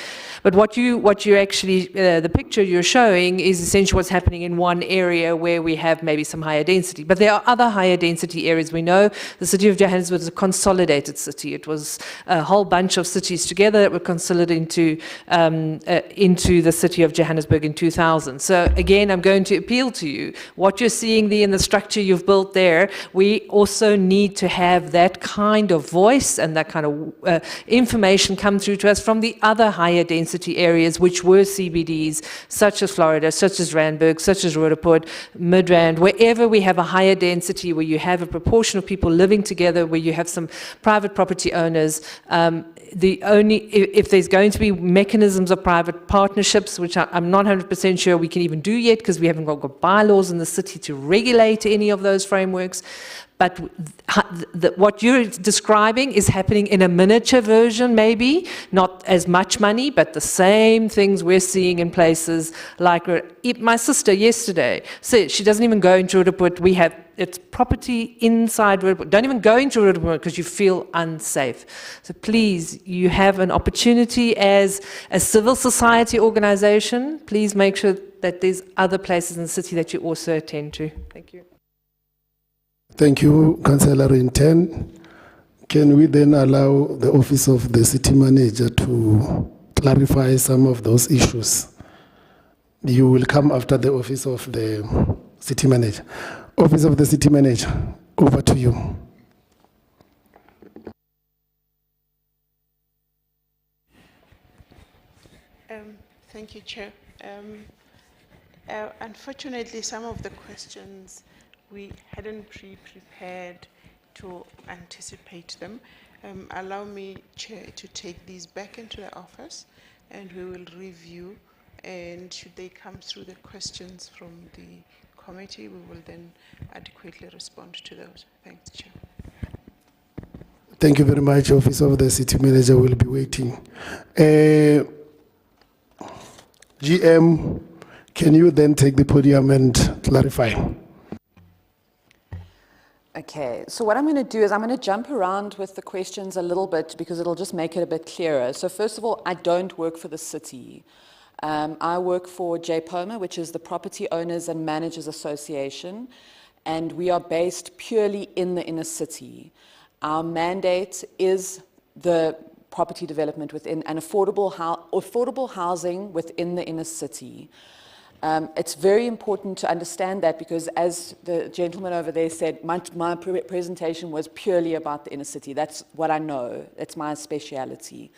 But what you actually, the picture you're showing is essentially what's happening in one area where we have maybe some higher density. But there are other higher density areas. We know the city of Johannesburg is a consolidated city. It was a whole bunch of cities together that were consolidated into the city of Johannesburg in 2000. So again, I'm going to appeal to you. What you're seeing there in the structure you've built there, we also need to have that kind of voice and that kind of information come through to us from the other higher density areas, which were CBDs, such as Florida, such as Randburg, such as Roodeport, Midrand, wherever we have a higher density, where you have a proportion of people living together, where you have some private property owners. If there's going to be mechanisms of private partnerships, which I'm not 100% sure we can even do yet, because we haven't got bylaws in the city to regulate any of those frameworks. But what you're describing is happening in a miniature version, maybe, not as much money, but the same things we're seeing in places like my sister yesterday said she doesn't even go into Roodeport. It's property inside Roodeport. Don't even go into Roodeport because you feel unsafe. So please, you have an opportunity as a civil society organization. Please make sure that there's other places in the city that you also attend to. Thank you. Thank you, Councillor in 10. Can we then allow the office of the city manager to clarify some of those issues? You will come after the office of the city manager. Office of the city manager, over to you. Thank you, Chair. Unfortunately, some of the questions we hadn't prepared to anticipate them. Allow me, Chair, to take these back into the office, and we will review, and should they come through the questions from the committee, we will then adequately respond to those. Thanks, Chair. Thank you very much. Office of the city manager will be waiting. GM, can you then take the podium and clarify? Okay, so what I'm going to do is I'm going to jump around with the questions a little bit because it'll just make it a bit clearer. So first of all, I don't work for the city. I work for JPOMA, which is the Property Owners and Managers Association, and we are based purely in the inner city. Our mandate is the property development within and affordable housing within the inner city. It's very important to understand that because, as the gentleman over there said, my presentation was purely about the inner city. That's what I know. It's my speciality.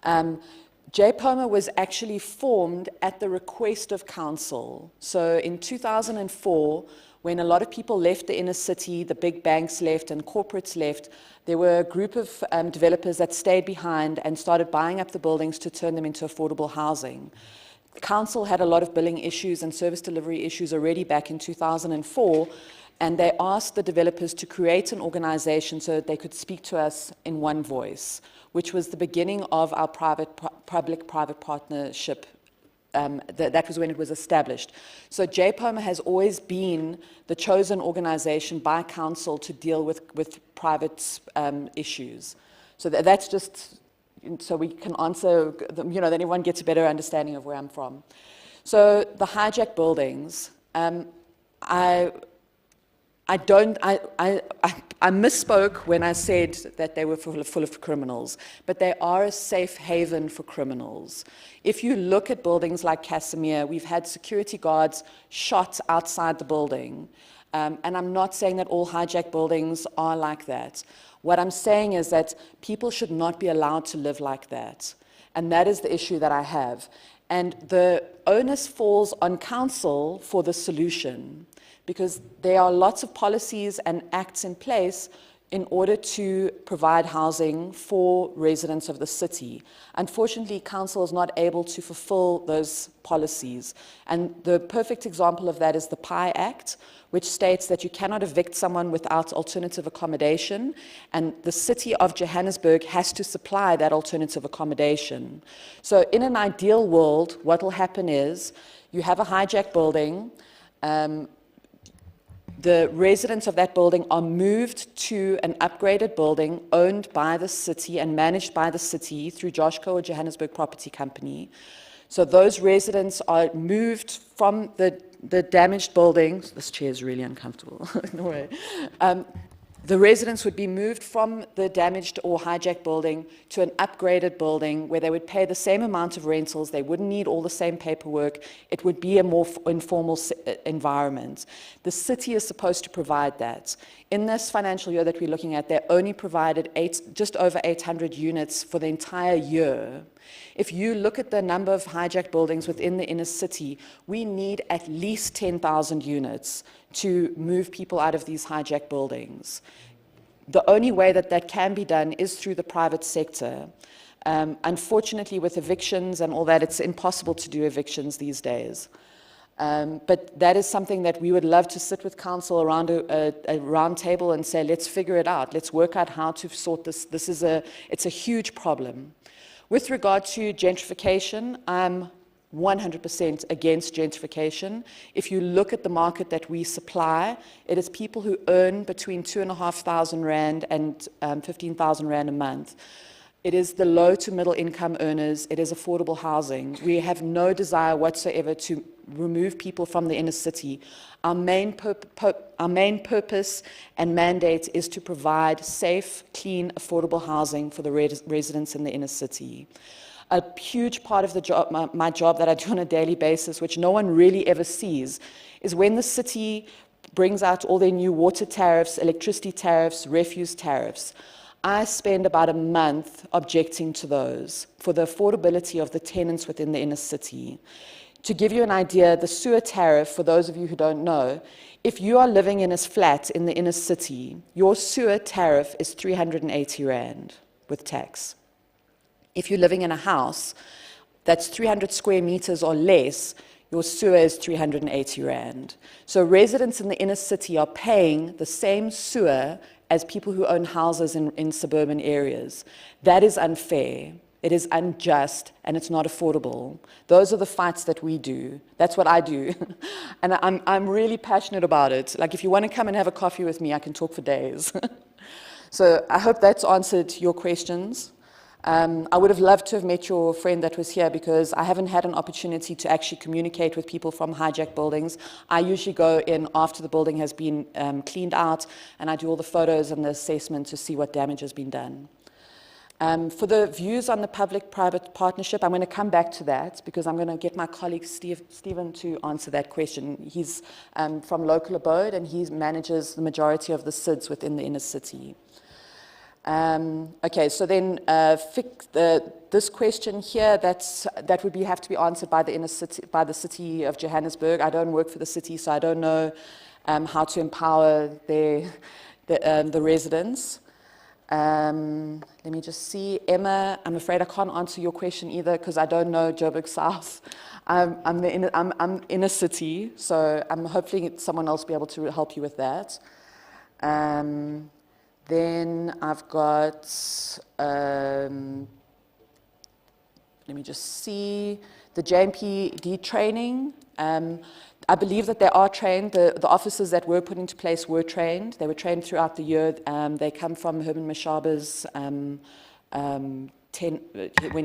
JPOMA was actually formed at the request of council. So in 2004, when a lot of people left the inner city, the big banks left and corporates left, there were a group of developers that stayed behind and started buying up the buildings to turn them into affordable housing. Council had a lot of billing issues and service delivery issues already back in 2004, and they asked the developers to create an organization so that they could speak to us in one voice, which was the beginning of our public-private partnership. That was when it was established. So JPOMA has always been the chosen organization by council to deal with private issues. So that's just so we can answer, then everyone gets a better understanding of where I'm from. So the hijack buildings, I misspoke when I said that they were full of criminals, but they are a safe haven for criminals. If you look at buildings like Casimir, we've had security guards shot outside the building. And I'm not saying that all hijack buildings are like that. What I'm saying is that people should not be allowed to live like that. And that is the issue that I have. And the onus falls on council for the solution, because there are lots of policies and acts in place in order to provide housing for residents of the city. Unfortunately, council is not able to fulfill those policies. And the perfect example of that is the PI Act, which states that you cannot evict someone without alternative accommodation, and the city of Johannesburg has to supply that alternative accommodation. So in an ideal world, what will happen is you have a hijack building, the residents of that building are moved to an upgraded building owned by the city and managed by the city through Joshco or Johannesburg Property Company. So those residents are moved from the damaged buildings. This chair is really uncomfortable. No way. The residents would be moved from the damaged or hijacked building to an upgraded building where they would pay the same amount of rentals, they wouldn't need all the same paperwork, it would be a more informal environment. The city is supposed to provide that. In this financial year that we're looking at, they only provided just over 800 units for the entire year. If you look at the number of hijacked buildings within the inner city, we need at least 10,000 units to move people out of these hijacked buildings. The only way that that can be done is through the private sector. Unfortunately, with evictions and all that, it's impossible to do evictions these days. But that is something that we would love to sit with council around a round table and say, let's figure it out. Let's work out how to sort this. It's a huge problem. With regard to gentrification, I'm 100% against gentrification. If you look at the market that we supply, it is people who earn between 2,500 Rand and 15,000 Rand a month. It is the low to middle income earners. It is affordable housing. We have no desire whatsoever to remove people from the inner city. Our main purpose and mandate is to provide safe, clean, affordable housing for the residents in the inner city. A huge part of the job, my job that I do on a daily basis, which no one really ever sees, is when the city brings out all their new water tariffs, electricity tariffs, refuse tariffs. I spend about a month objecting to those for the affordability of the tenants within the inner city. To give you an idea, the sewer tariff, for those of you who don't know, if you are living in a flat in the inner city, your sewer tariff is 380 Rand with tax. If you're living in a house that's 300 square meters or less, your sewer is 380 Rand. So residents in the inner city are paying the same sewer as people who own houses in suburban areas. That is unfair. It is unjust, and it's not affordable. Those are the fights that we do. That's what I do. And I'm really passionate about it. Like, if you want to come and have a coffee with me, I can talk for days. So I hope that's answered your questions. I would have loved to have met your friend that was here, because I haven't had an opportunity to actually communicate with people from hijacked buildings. I usually go in after the building has been cleaned out, and I do all the photos and the assessment to see what damage has been done. For the views on the public-private partnership, I'm going to come back to that, because I'm going to get my colleague Stephen to answer that question. He's from Local Abode, and he manages the majority of the SIDS within the inner city. Okay, so then this question here, that would have to be answered by the inner city, by the city of Johannesburg. I don't work for the city, so I don't know how to empower the residents. Let me just see. Emma, I'm afraid I can't answer your question either, because I don't know Joburg South. I'm in a city, so I'm hoping someone else will be able to help you with that. Then I've got, let me just see, the JMPD training. I believe that they are trained. The officers that were put into place were trained. They were trained throughout the year. They come from Herman Mashaba's when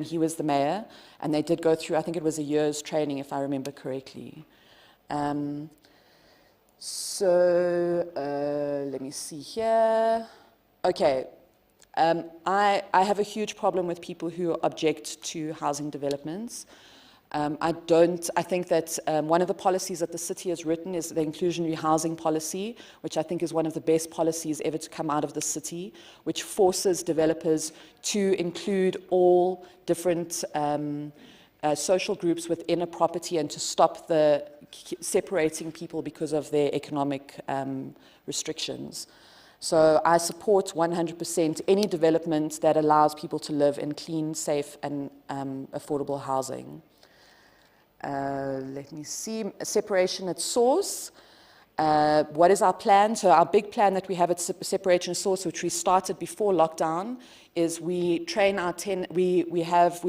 he was the mayor, and they did go through, I think it was a year's training, if I remember correctly. Let me see here. Okay, I have a huge problem with people who object to housing developments. I think that one of the policies that the city has written is the inclusionary housing policy, which I think is one of the best policies ever to come out of the city, which forces developers to include all different social groups within a property, and to stop separating people because of their economic restrictions. So I support 100% any development that allows people to live in clean, safe, and affordable housing. Let me see, separation at source. What is our plan? So our big plan that we have at separation at source, which we started before lockdown, is we train our we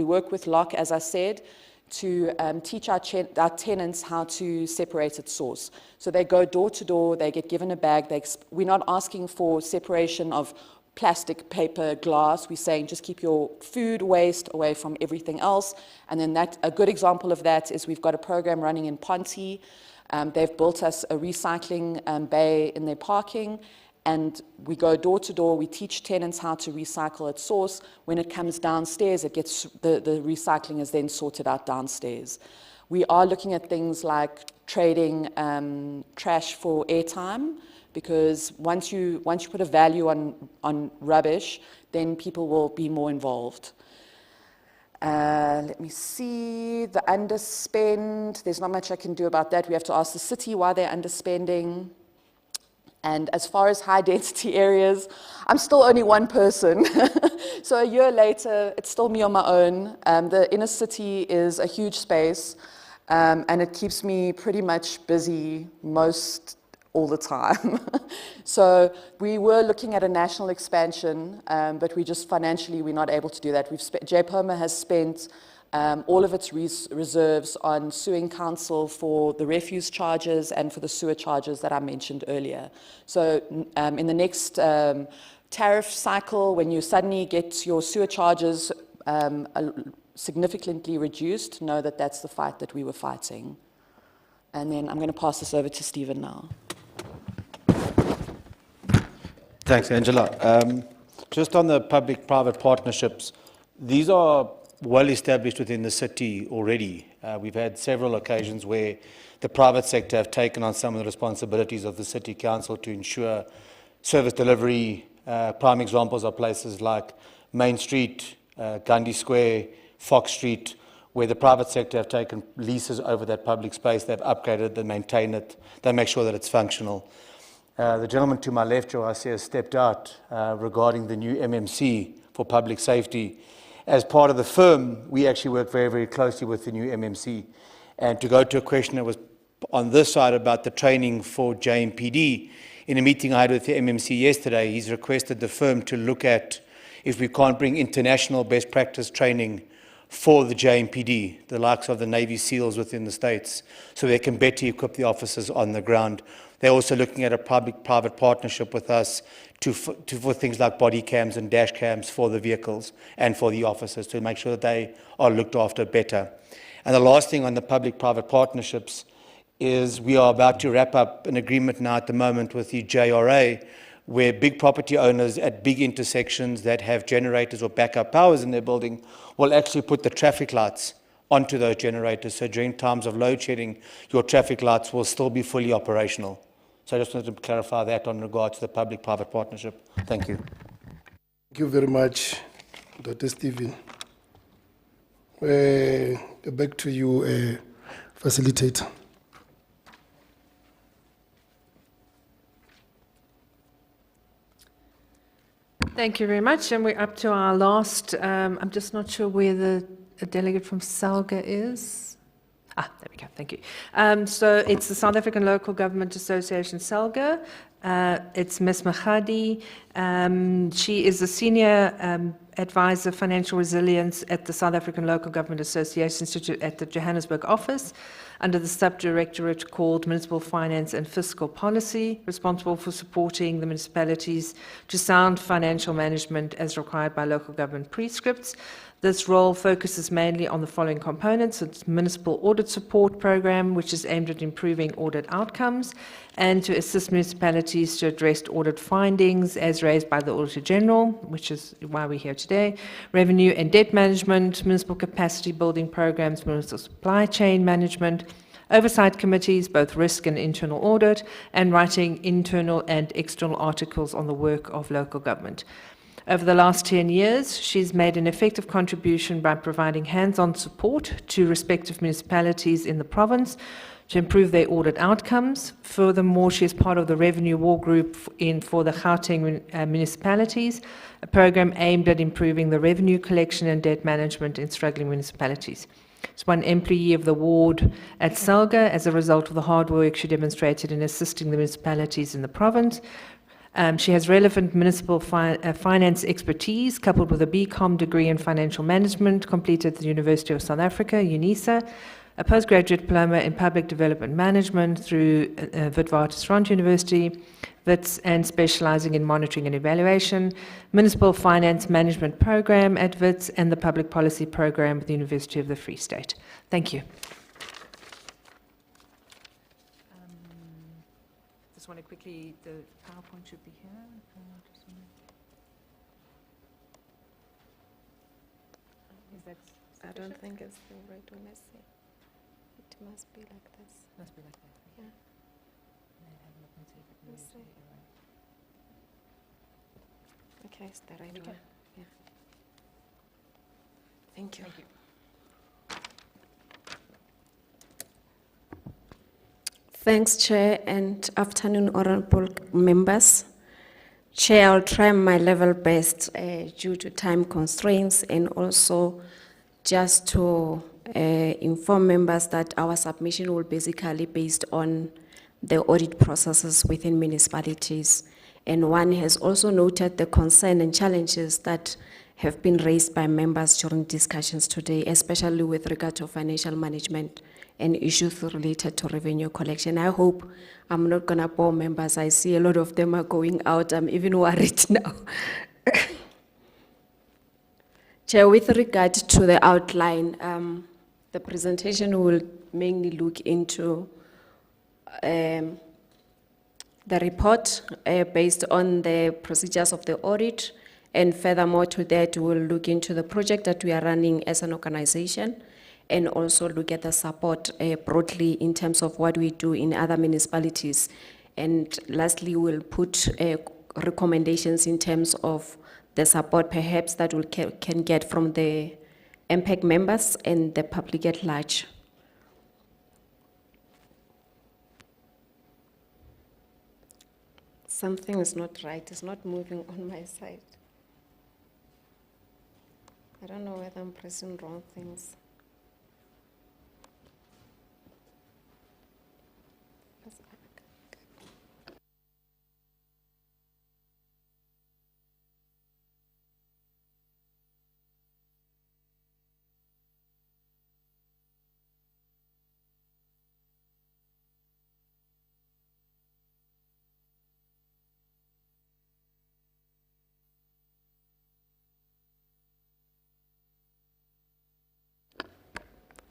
work with LOC, as I said, to teach our tenants how to separate at source. So they go door to door, they get given a bag. We're not asking for separation of plastic, paper, glass. We're saying just keep your food waste away from everything else. And then a good example of that is we've got a program running in Ponty. They've built us a recycling bay in their parking, and we go door to door. We teach tenants how to recycle at source. When it comes downstairs, it gets the recycling is then sorted out downstairs. We are looking at things like trading trash for airtime, because once you put a value on rubbish, then people will be more involved. Let me see, the underspend, there's not much I can do about that. We have to ask the city why they're underspending. And as far as high density areas, I'm still only one person. So a year later, it's still me on my own. The inner city is a huge space, and it keeps me pretty much busy all the time. So we were looking at a national expansion, but we just financially, we're not able to do that. JPOMA has spent all of its reserves on suing council for the refuse charges and for the sewer charges that I mentioned earlier. So in the next tariff cycle, when you suddenly get your sewer charges significantly reduced, know that that's the fight that we were fighting. And then I'm going to pass this over to Stephen now. Thanks, Angela. Just on the public-private partnerships, these are well established within the city already. We've had several occasions where the private sector have taken on some of the responsibilities of the city council to ensure service delivery. Prime examples are places like Main Street, Gandhi Square, Fox Street, where the private sector have taken leases over that public space. They've upgraded, they maintain it, they make sure that it's functional. The gentleman to my left, Joe, I see, has stepped out regarding the new MMC for public safety. As part of the firm, we actually work very, very closely with the new MMC. And to go to a question that was on this side about the training for JMPD, in a meeting I had with the MMC yesterday, he's requested the firm to look at if we can't bring international best practice training for the JMPD, the likes of the Navy SEALs within the States, so they can better equip the officers on the ground. They're also looking at a public-private partnership with us for things like body cams and dash cams for the vehicles and for the officers to make sure that they are looked after better. And the last thing on the public-private partnerships is we are about to wrap up an agreement now at the moment with the JRA, where big property owners at big intersections that have generators or backup powers in their building will actually put the traffic lights onto those generators. So during times of load shedding, your traffic lights will still be fully operational. So I just wanted to clarify that on regard to the public-private partnership. Thank you. Thank you very much, Dr. Stephen. Back to you, facilitator. Thank you very much. And we're up to our last, I'm just not sure where the delegate from SALGA is. There we go, thank you. So it's the South African Local Government Association, SALGA. It's Ms. Mahadi. She is a senior advisor financial resilience at the South African Local Government Association Institute at the Johanneburg office, under the sub-directorate called Municipal Finance and Fiscal Policy, responsible for supporting the municipalities to sound financial management as required by local government prescripts. This role focuses mainly on the following components. It's municipal audit support program, which is aimed at improving audit outcomes and to assist municipalities to address audit findings as raised by the Auditor General, which is why we're here today. Revenue and debt management, municipal capacity building programs, municipal supply chain management, oversight committees, both risk and internal audit, and writing internal and external articles on the work of local government. Over the last 10 years, she's made an effective contribution by providing hands-on support to respective municipalities in the province to improve their audit outcomes. Furthermore, she is part of the Revenue War Group for the Gauteng municipalities, a program aimed at improving the revenue collection and debt management in struggling municipalities. She's one employee of the ward at Salga as a result of the hard work she demonstrated in assisting the municipalities in the province. She has relevant municipal finance expertise, coupled with a BCom degree in financial management, completed at the University of South Africa, UNISA, a postgraduate diploma in public development management through Witwatersrand University, WITS, and specializing in monitoring and evaluation, municipal finance management program at WITS, and the public policy program at the University of the Free State. Thank you. Just want to quickly, the PowerPoint should be here. I don't think it's the right one. Let's see. It must be like this. Must be like that. Yeah. Let's see. Okay, it's the right one. Yeah. Thank you. Thank you. Thanks, Chair, and afternoon, honorable members. Chair, I'll try my level best due to time constraints, and also just to inform members that our submission will basically based on the audit processes within municipalities. And one has also noted the concern and challenges that have been raised by members during discussions today, especially with regard to financial management and issues related to revenue collection. I hope I'm not gonna bore members. I see a lot of them are going out. I'm even worried now. Chair, with regard to the outline, the presentation will mainly look into the report based on the procedures of the audit, and furthermore to that, we'll look into the project that we are running as an organization, and also look at the support broadly in terms of what we do in other municipalities. And lastly, we'll put recommendations in terms of the support perhaps that we can get from the MPEC members and the public at large. Something is not right, it's not moving on my side. I don't know whether I'm pressing wrong things.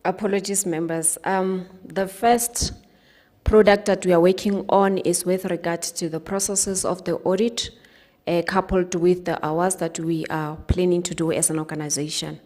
Apologies, members. The first product that we are working on is with regard to the processes of the audit, coupled with the hours that we are planning to do as an organization.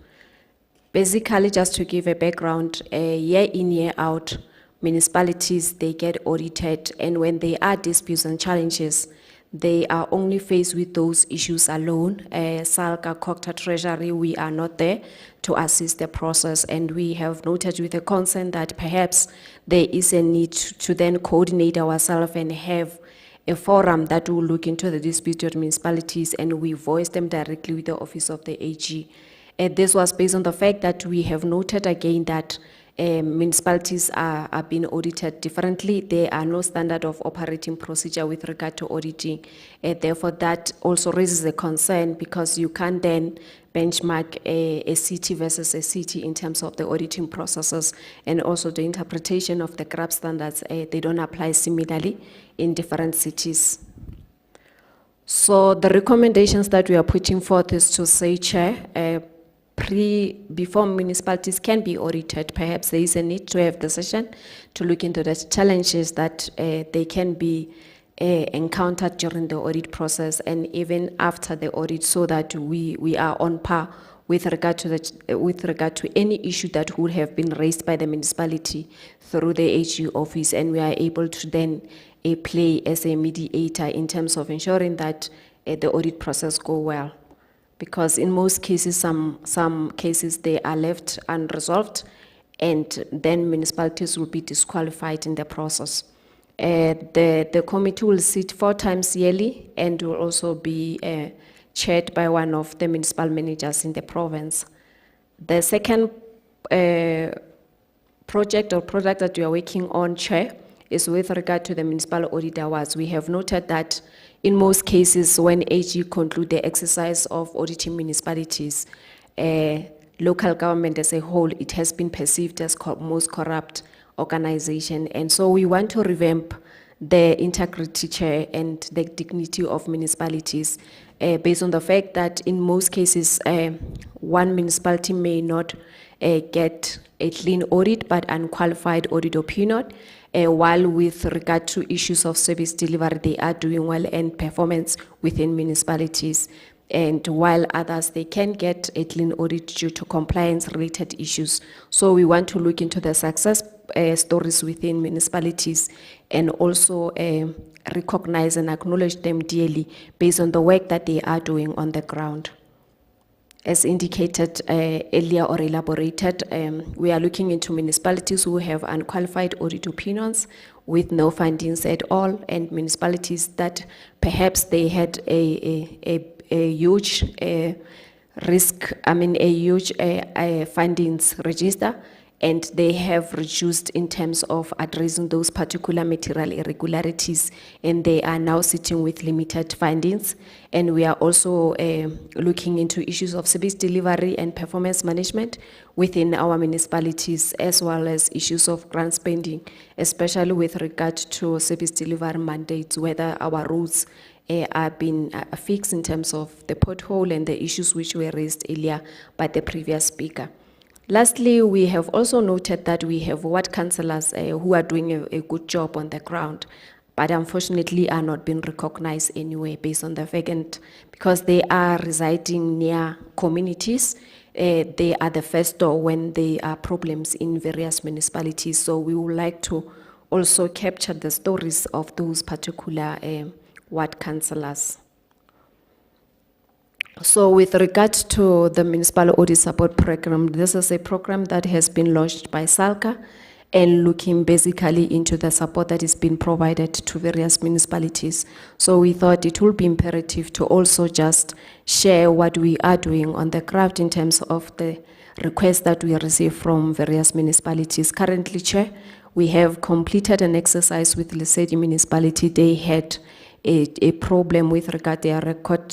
Basically, just to give a background, year in, year out, municipalities, they get audited, and when there are disputes and challenges, they are only faced with those issues alone. SALGA, COCTA, Treasury, we are not there to assist the process, and we have noted with the concern that perhaps there is a need to then coordinate ourselves and have a forum that will look into the disputed municipalities, and we voice them directly with the Office of the AG. This was based on the fact that we have noted again that municipalities are being audited differently. There are no standard of operating procedure with regard to auditing. Therefore, that also raises a concern, because you can't then benchmark a city versus a city in terms of the auditing processes, and also the interpretation of the GRAP standards. They don't apply similarly in different cities. So the recommendations that we are putting forth is to say, Chair, before municipalities can be audited, perhaps there is a need to have the session to look into the challenges that they can be encountered during the audit process and even after the audit, so that we are on par with regard to any issue that would have been raised by the municipality through the AG office, and we are able to then play as a mediator in terms of ensuring that the audit process go well. Because in most cases, some cases, they are left unresolved, and then municipalities will be disqualified in the process. The committee will sit 4 times yearly and will also be chaired by one of the municipal managers in the province. The second project or product that we are working on, Chair, is with regard to the municipal audit awards. We have noted that in most cases, when AG conclude the exercise of auditing municipalities, local government as a whole, it has been perceived as most corrupt organization. And so we want to revamp the integrity, Chair, and the dignity of municipalities based on the fact that in most cases, one municipality may not get a clean audit but unqualified audit opinion, while with regard to issues of service delivery, they are doing well and performance within municipalities. And while others, they can get a clean audit due to compliance-related issues. So we want to look into the success stories within municipalities and also recognize and acknowledge them dearly based on the work that they are doing on the ground. As indicated earlier or elaborated, we are looking into municipalities who have unqualified audit opinions with no findings at all, and municipalities that perhaps they had a huge risk, a huge findings register, and they have reduced in terms of addressing those particular material irregularities, and they are now sitting with limited findings. And we are also looking into issues of service delivery and performance management within our municipalities, as well as issues of grant spending, especially with regard to service delivery mandates, whether our roads are being fixed in terms of the pothole and the issues which were raised earlier by the previous speaker. Lastly, we have also noted that we have ward councillors who are doing a good job on the ground, but unfortunately are not being recognized anyway based on the fact, and because they are residing near communities, they are the first door when there are problems in various municipalities. So we would like to also capture the stories of those particular ward councillors. So with regard to the Municipal Audit Support Program, this is a program that has been launched by SALCA and looking basically into the support that is being provided to various municipalities. So we thought it would be imperative to also just share what we are doing on the ground in terms of the requests that we receive from various municipalities. Currently, Chair, we have completed an exercise with Lesedi municipality. They had a problem with regard to their record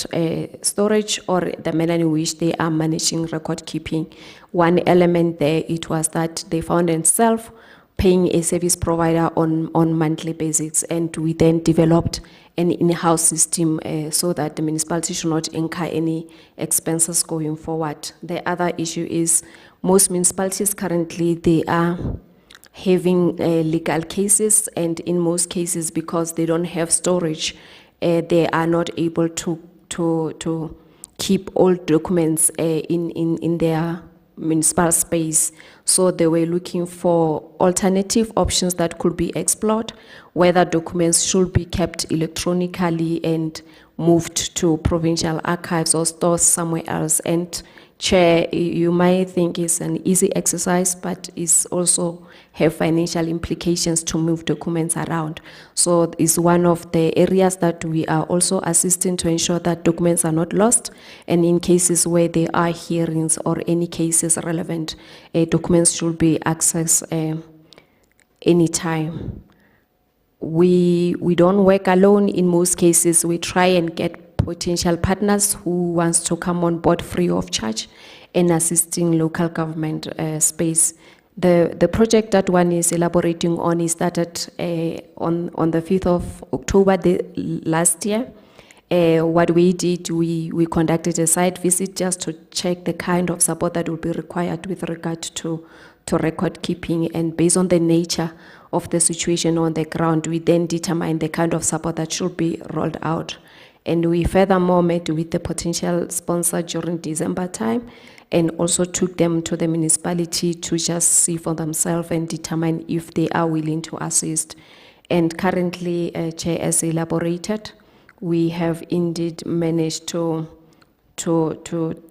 storage or the manner in which they are managing record keeping. One element there, it was that they found themselves paying a service provider on monthly basis, and we then developed an in-house system so that the municipality should not incur any expenses going forward. The other issue is most municipalities currently, they are having legal cases, and in most cases, because they don't have storage, they are not able to keep all documents in their municipal space. So they were looking for alternative options that could be explored, whether documents should be kept electronically and moved to provincial archives or stores somewhere else. And Chair, you might think it's an easy exercise, but it's also have financial implications to move documents around. So it's one of the areas that we are also assisting to ensure that documents are not lost, and in cases where there are hearings or any cases relevant, documents should be accessed anytime. We don't work alone. In most cases, we try and get potential partners who wants to come on board free of charge in assisting local government space. The project that one is elaborating on is started on the 5th of October last year. What we did, we conducted a site visit just to check the kind of support that will be required with regard to record keeping, and based on the nature of the situation on the ground, we then determine the kind of support that should be rolled out. And we furthermore met with the potential sponsor during December time, and also took them to the municipality to just see for themselves and determine if they are willing to assist. And currently, Chair, as elaborated, we have indeed managed to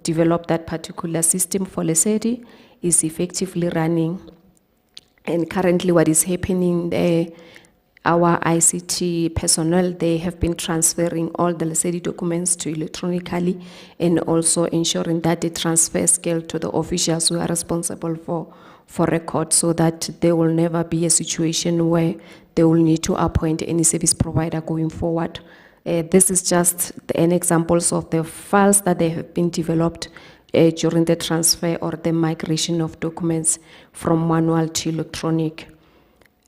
develop that particular system for Lesedi. Is effectively running. And currently what is happening, our ICT personnel, they have been transferring all the Lesedi documents to electronically and also ensuring that they transfer scale to the officials who are responsible for record, so that there will never be a situation where they will need to appoint any service provider going forward. This is just an examples of the files that they have been developed during the transfer or the migration of documents from manual to electronic.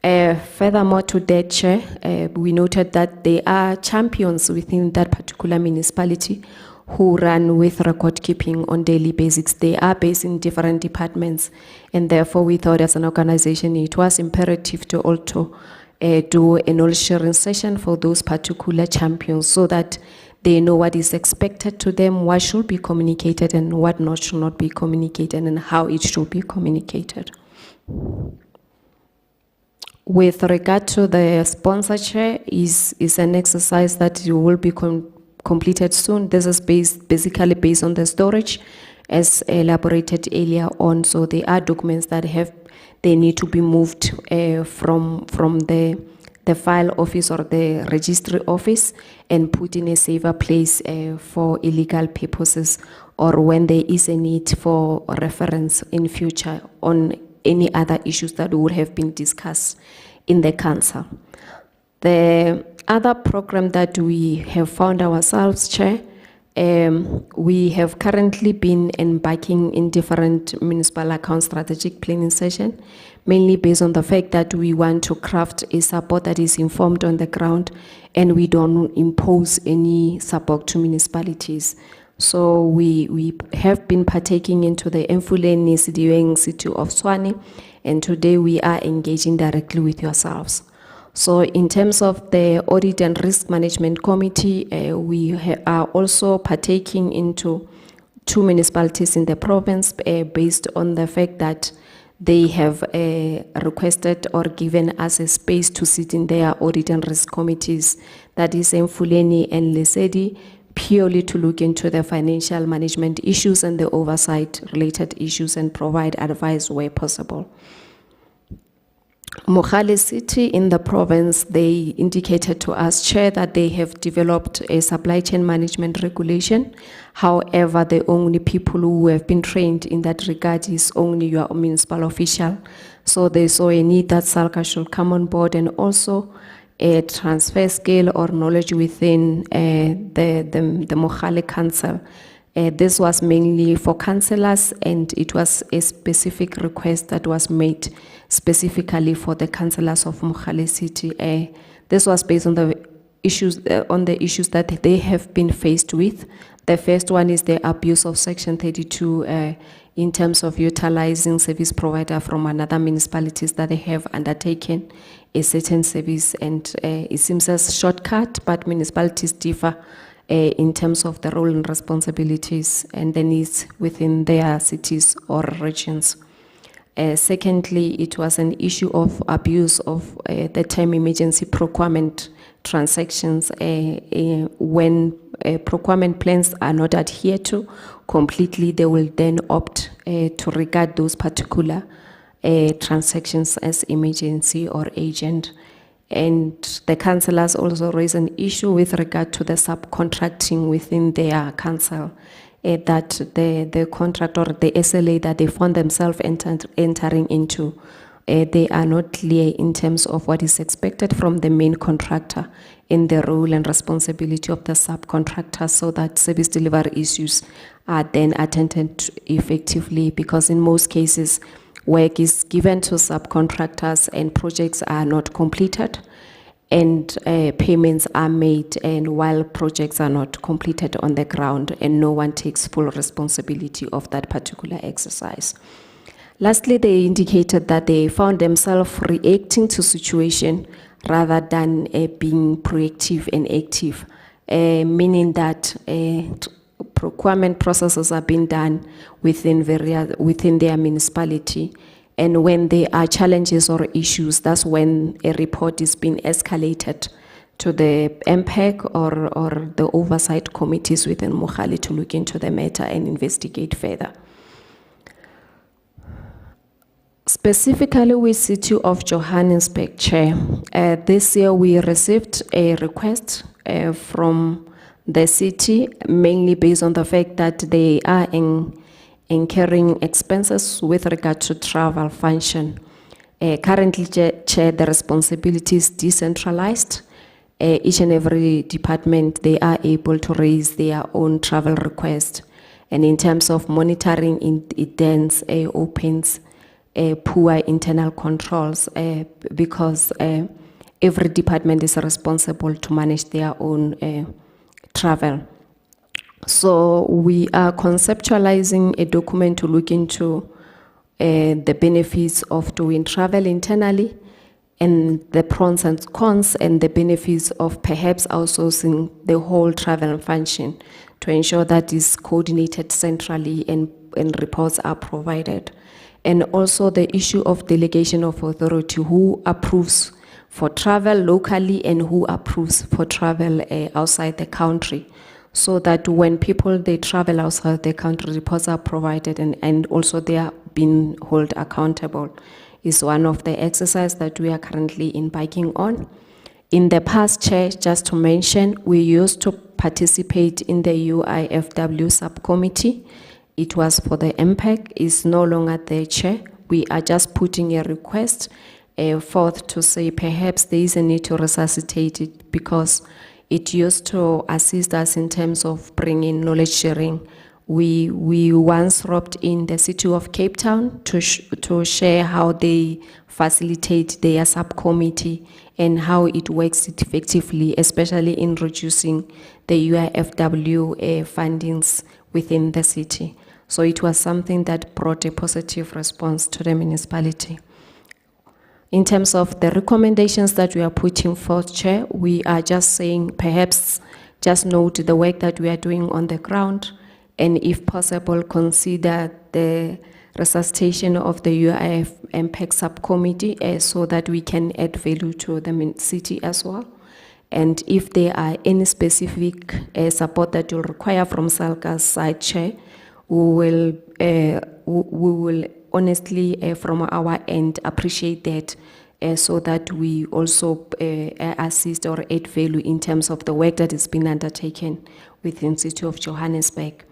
Furthermore to that, Chair, we noted that there are champions within that particular municipality who run with record keeping on daily basis. They are based in different departments, and therefore we thought as an organization it was imperative to also do a knowledge sharing session for those particular champions, so that they know what is expected to them, what should be communicated and what not should not be communicated, and how it should be communicated. With regard to the sponsorship, is an exercise that will be completed soon. This is basically based on the storage, as elaborated earlier on. So there are documents that they need to be moved from the file office or the registry office and put in a safer place for illegal purposes, or when there is a need for reference in future on any other issues that would have been discussed in the council. The other program that we have found ourselves, Chair, we have currently been embarking in different municipal account strategic planning session, mainly based on the fact that we want to craft a support that is informed on the ground, and we don't impose any support to municipalities. So we have been partaking into the Emfuleni Sidiweng City of Tshwane, and today we are engaging directly with yourselves. So in terms of the Audit and Risk Management Committee, we are also partaking into 2 municipalities in the province based on the fact that they have requested or given us a space to sit in their Audit and Risk Committees, that is Emfuleni and Lesedi, purely to look into the financial management issues and the oversight related issues and provide advice where possible. Mogale City in the province, they indicated to us, Chair, that they have developed a supply chain management regulation. However, the only people who have been trained in that regard is only your municipal official. So they saw a need that SALCA should come on board and also transfer skill or knowledge within the Mogale Council. This was mainly for councillors, and it was a specific request that was made specifically for the councillors of Mogale City. This was based on the issues that they have been faced with. The first one is the abuse of Section 32 in terms of utilizing service provider from another municipalities that they have undertaken a certain service, and it seems as shortcut, but municipalities differ in terms of the role and responsibilities and the needs within their cities or regions. Secondly, it was an issue of abuse of the term emergency procurement transactions when procurement plans are not adhered to completely. They will then opt to regard those particular transactions as emergency or agent. And the councillors also raised an issue with regard to the subcontracting within their council, that the contract or the SLA that they found themselves entering into, they are not clear in terms of what is expected from the main contractor in the role and responsibility of the subcontractor, so that service delivery issues are then attended to effectively, because in most cases, work is given to subcontractors and projects are not completed, and payments are made, and while projects are not completed on the ground, and no one takes full responsibility of that particular exercise. Lastly, they indicated that they found themselves reacting to situation rather than being proactive and active, meaning that procurement processes are being done within their municipality, and when there are challenges or issues, that's when a report is being escalated to the MPEC or the oversight committees within Mogale to look into the matter and investigate further. Specifically with City of Johannesburg, Chair, this year we received a request from the city, mainly based on the fact that they are incurring expenses with regard to travel function. Currently, Chair, the responsibility is decentralized. Each and every department, they are able to raise their own travel request. And in terms of monitoring, it then opens poor internal controls because every department is responsible to manage their own travel. So we are conceptualizing a document to look into the benefits of doing travel internally and the pros and cons and the benefits of perhaps outsourcing the whole travel function to ensure that is coordinated centrally and reports are provided. And also the issue of delegation of authority, who approves for travel locally and who approves for travel outside the country, so that when people, they travel outside the country, reports are provided and also they are being held accountable, is one of the exercises that we are currently embarking on. In the past, Chair, just to mention, we used to participate in the UIFW subcommittee. It was for the MPEC, it's no longer there, Chair. We are just putting a request forth to say perhaps there is a need to resuscitate it because it used to assist us in terms of bringing knowledge sharing. We once roped in the City of Cape Town to share how they facilitate their subcommittee and how it works effectively, especially in reducing the UIFW fundings within the city. So it was something that brought a positive response to the municipality. In terms of the recommendations that we are putting forth, Chair, we are just saying perhaps just note the work that we are doing on the ground and if possible consider the resuscitation of the UIF MPEC subcommittee so that we can add value to the city as well. And if there are any specific support that you'll require from SALGA's side, Chair, we will honestly, from our end, appreciate that so that we also assist or add value in terms of the work that has been undertaken within the City of Johannesburg.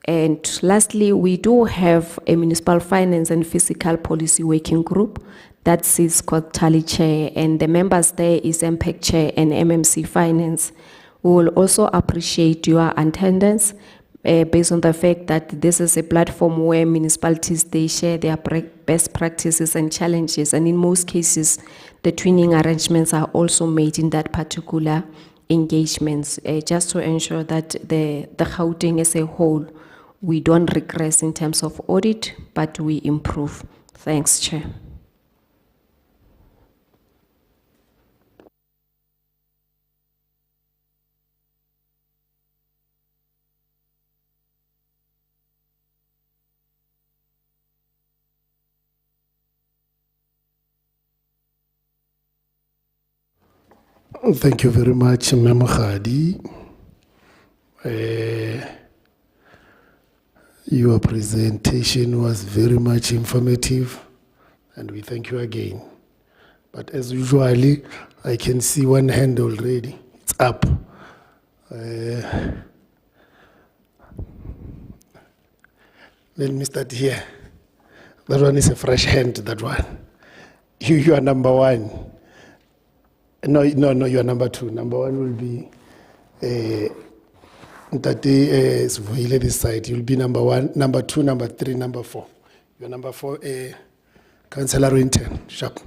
And lastly, we do have a municipal finance and fiscal policy working group that sits quarterly, Chair, and the members there is MPEC Chair and MMC Finance. We will also appreciate your attendance based on the fact that this is a platform where municipalities, they share their best practices and challenges, and in most cases, the twinning arrangements are also made in that particular engagements, just to ensure that the Gauteng as a whole, we don't regress in terms of audit, but we improve. Thanks, Chair. Thank you very much, Memo Khadi. Your presentation was very much informative, and we thank you again. But as usually, I can see one hand already. It's up. Let me start here. That one is a fresh hand, that one. You are number one. No, you are number two. Number one will be Tate this side. You'll be number one, number two, number three, number four. You're number four, Councillor Winton. Sharp.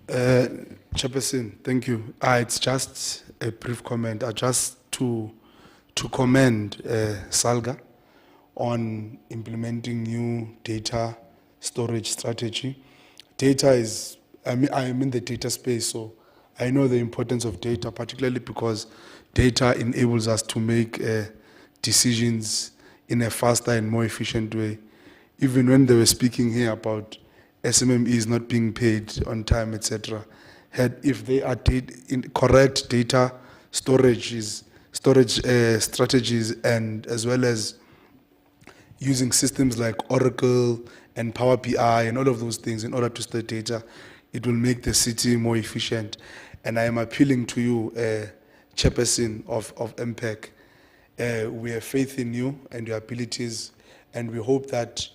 Chairperson, thank you. It's just a brief comment. Just to commend SALGA on implementing new data storage strategy. Data is, I'm in the data space, so I know the importance of data, particularly because data enables us to make decisions in a faster and more efficient way. Even when they were speaking here about SMMEs not being paid on time, etc., if they are in correct data storage strategies, and as well as using systems like Oracle and Power BI and all of those things in order to store data. It will make the city more efficient. And I am appealing to you, Chairperson of MPEC. We have faith in you and your abilities, and we hope that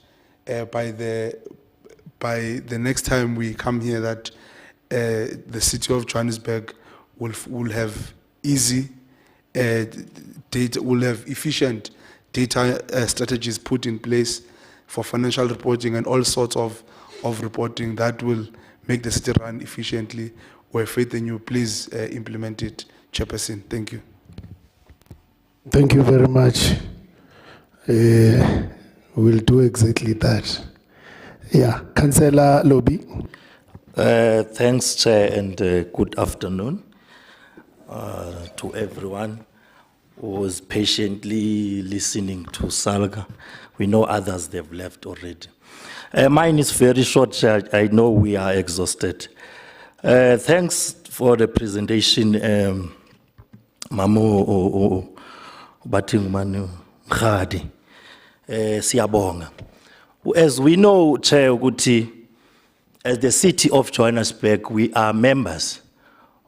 by the next time we come here, that the city of Johannesburg will have easy data, will have efficient data strategies put in place for financial reporting and all sorts of reporting that will make the city run efficiently. We have faith in you. Please implement it, Chairperson. Thank you. Thank you very much. We'll do exactly that. Yeah, Councillor Lobby. Thanks, Chair, and good afternoon to everyone who is patiently listening to Salga. We know others, they've left already. Mine is very short, Chair. I know we are exhausted. Thanks for the presentation, Mamu Batingmanu Khadi. Siyabonga. As we know, Chair Uguti, as the city of Johannesburg, we are members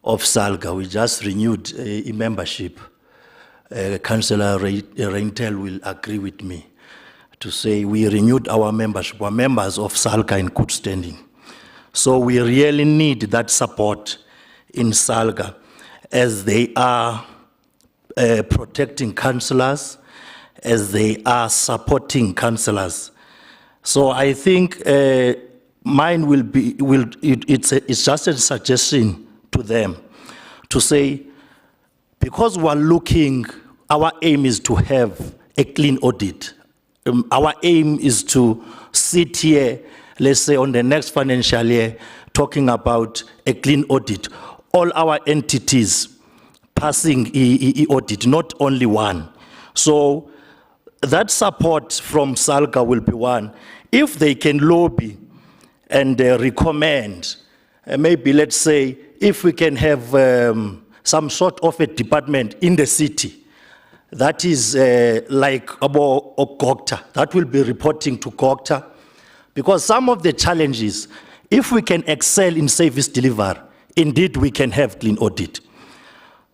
of Salga. We just renewed a membership. Councillor Roundtable will agree with me to say we renewed our membership. We're members of Salga in good standing. So we really need that support in Salga as they are protecting councillors, as they are supporting councillors. So I think mine will be, it's just a suggestion to them to say, because we're looking, our aim is to have a clean audit. Our aim is to sit here, let's say on the next financial year, talking about a clean audit. All our entities passing audit, not only one. So that support from Salga will be one. If they can lobby and recommend, maybe let's say, if we can have some sort of a department in the city, that is like about Gokta, that will be reporting to Gokta. Because some of the challenges, if we can excel in service delivery, indeed we can have clean audit.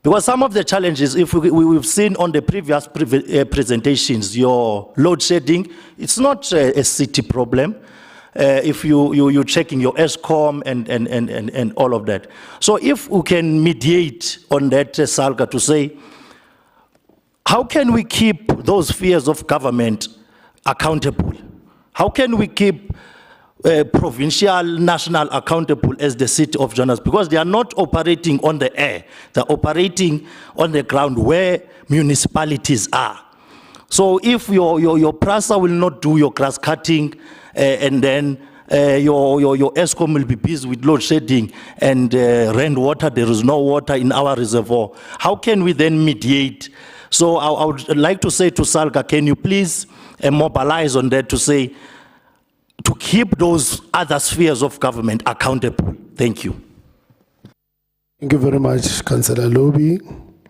Because some of the challenges, if we've seen on the previous presentations, your load shedding, it's not a city problem. If you're checking your ESCOM and all of that. So if we can mediate on that, Salga, to say, how can we keep those spheres of government accountable? How can we keep provincial, national accountable as the city of Johannesburg? Because they are not operating on the air. They're operating on the ground where municipalities are. So if your PRASA will not do your grass cutting, and then your ESCOM will be busy with load shedding and rainwater, there is no water in our reservoir, how can we then mediate? So I would like to say to Salga, can you please mobilize on that to say, to keep those other spheres of government accountable? Thank you. Thank you very much, Councillor Lobby.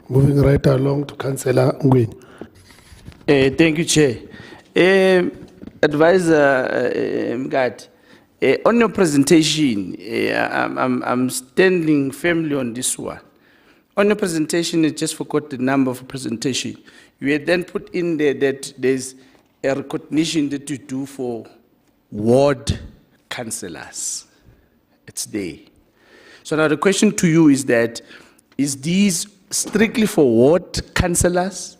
Moving right along to Councillor Ngwin. Thank you, Chair. Advisor Mgad, on your presentation, I'm standing firmly on this one. On your presentation, I just forgot the number of presentation. You had then put in there that there's a recognition that you do for ward councillors. It's there. So now the question to you is that, is these strictly for ward councillors?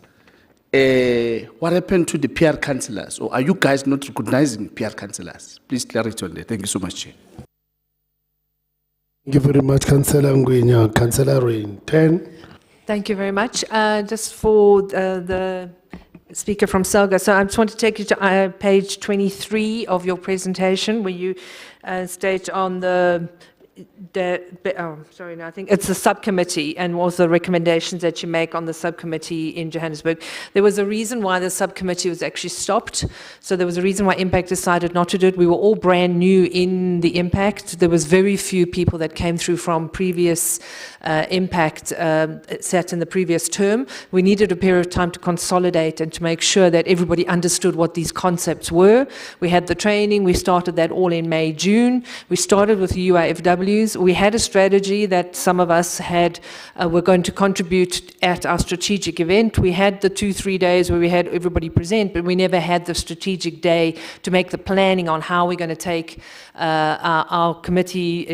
What happened to the PR councillors? Or are you guys not recognizing PR councillors? Please clarify on that. Thank you so much, Chair. Thank you very much, Councillor Ngwenya. Councillor Rain, 10. Thank you very much. Just for the speaker from Salga, so I just want to take you to page 23 of your presentation, where you state on the I think it's the subcommittee and also the recommendations that you make on the subcommittee in Johannesburg. There was a reason why the subcommittee was actually stopped. So there was a reason why Impact decided not to do it. We were all brand new in the Impact. There was very few people that came through from previous Impact sat in the previous term. We needed a period of time to consolidate and to make sure that everybody understood what these concepts were. We had the training. We started that all in May, June. We started with UIFWs. We had a strategy that some of us had, were going to contribute at our strategic event. We had the 2-3 days where we had everybody present, but we never had the strategic day to make the planning on how we're going to take our committee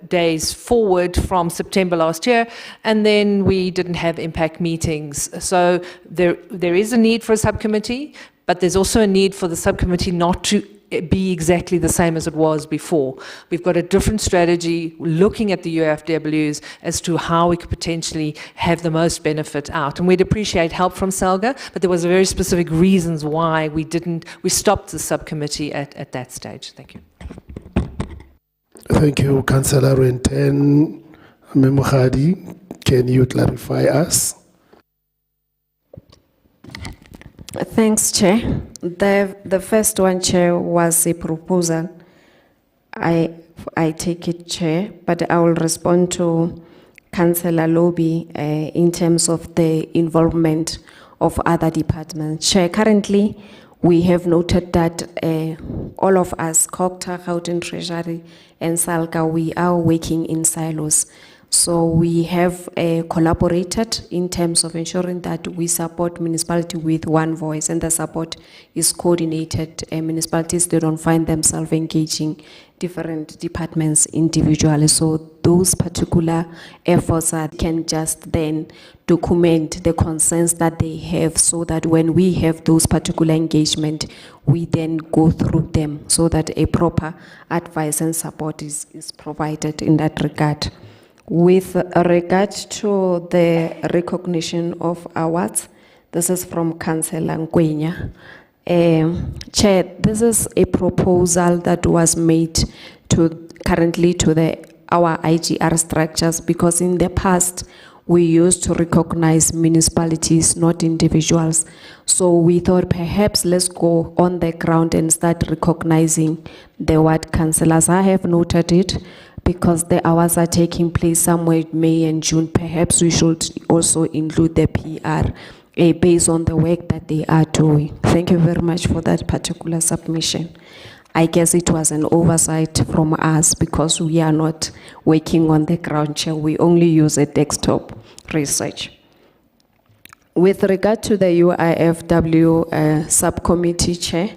days forward from September last year, and then we didn't have impact meetings. So there is a need for a subcommittee, but there's also a need for the subcommittee not to be exactly the same as it was before. We've got a different strategy looking at the UFWs as to how we could potentially have the most benefit out. And we'd appreciate help from Selga, but there was very specific reasons why we stopped the subcommittee at that stage. Thank you. Thank you, Councillor Renten. Memohadi, can you clarify us? Thanks, Chair. The first one, Chair, was a proposal. I take it, Chair, but I will respond to Councillor Lobby in terms of the involvement of other departments. Chair, currently, we have noted that all of us, COGTA, Gauteng Treasury, and SALGA, we are working in silos. So we have collaborated in terms of ensuring that we support municipality with one voice, and the support is coordinated. Municipalities, they don't find themselves engaging different departments individually. So those particular efforts can just then document the concerns that they have, so that when we have those particular engagement, we then go through them so that a proper advice and support is provided in that regard. With regard to the recognition of awards, this is from Councillor Ngwenya. Chair, this is a proposal that was made currently to our IGR structures, because in the past we used to recognize municipalities, not individuals. So we thought perhaps let's go on the ground and start recognizing the ward councillors. I have noted it, because the hours are taking place somewhere in May and June. Perhaps we should also include the PR based on the work that they are doing. Thank you very much for that particular submission. I guess it was an oversight from us, because we are not working on the ground, Chair. We only use a desktop research. With regard to the UIFW subcommittee, Chair,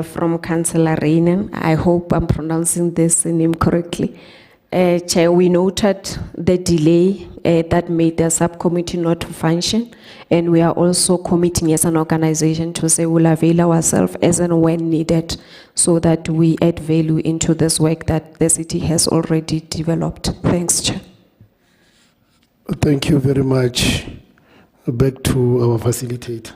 from Councillor Reinen, I hope I'm pronouncing this name correctly. Chair, we noted the delay that made the subcommittee not function, and we are also committing as an organization to say we'll avail ourselves as and when needed, so that we add value into this work that the city has already developed. Thanks, Chair. Thank you very much. Back to our facilitator.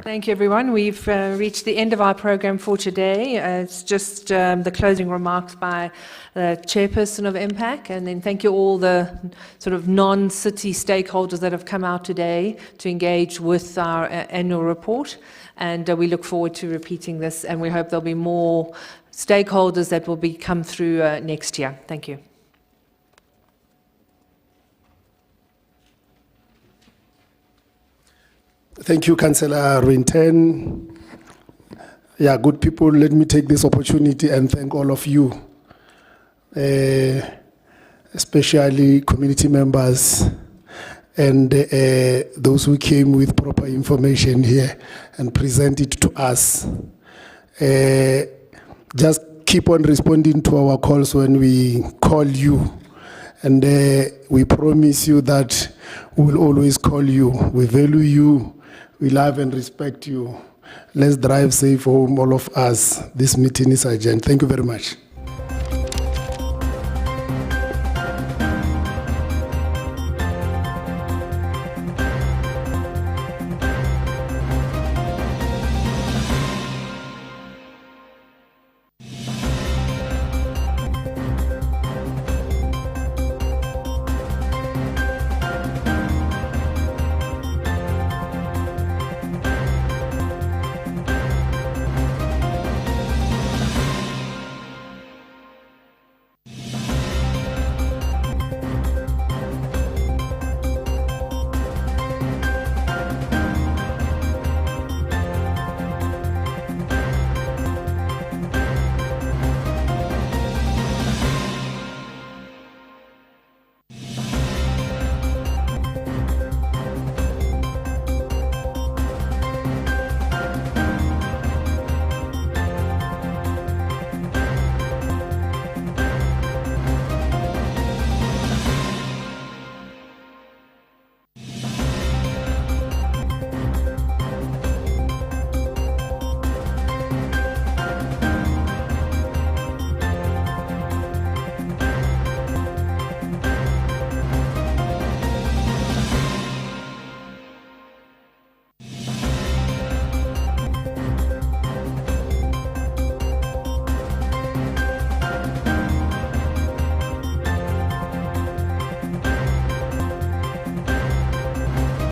Thank you, everyone. We've reached the end of our program for today. It's just the closing remarks by the chairperson of Impact, and then thank you all the sort of non-city stakeholders that have come out today to engage with our annual report, and we look forward to repeating this, and we hope there'll be more stakeholders that will come through next year. Thank you. Thank you, Councillor Renten. Yeah, good people, let me take this opportunity and thank all of you, especially community members and those who came with proper information here and present it to us. Just keep on responding to our calls when we call you, and we promise you that we will always call you. We value you. We love and respect you. Let's drive safe home, all of us. This meeting is adjourned. Thank you very much.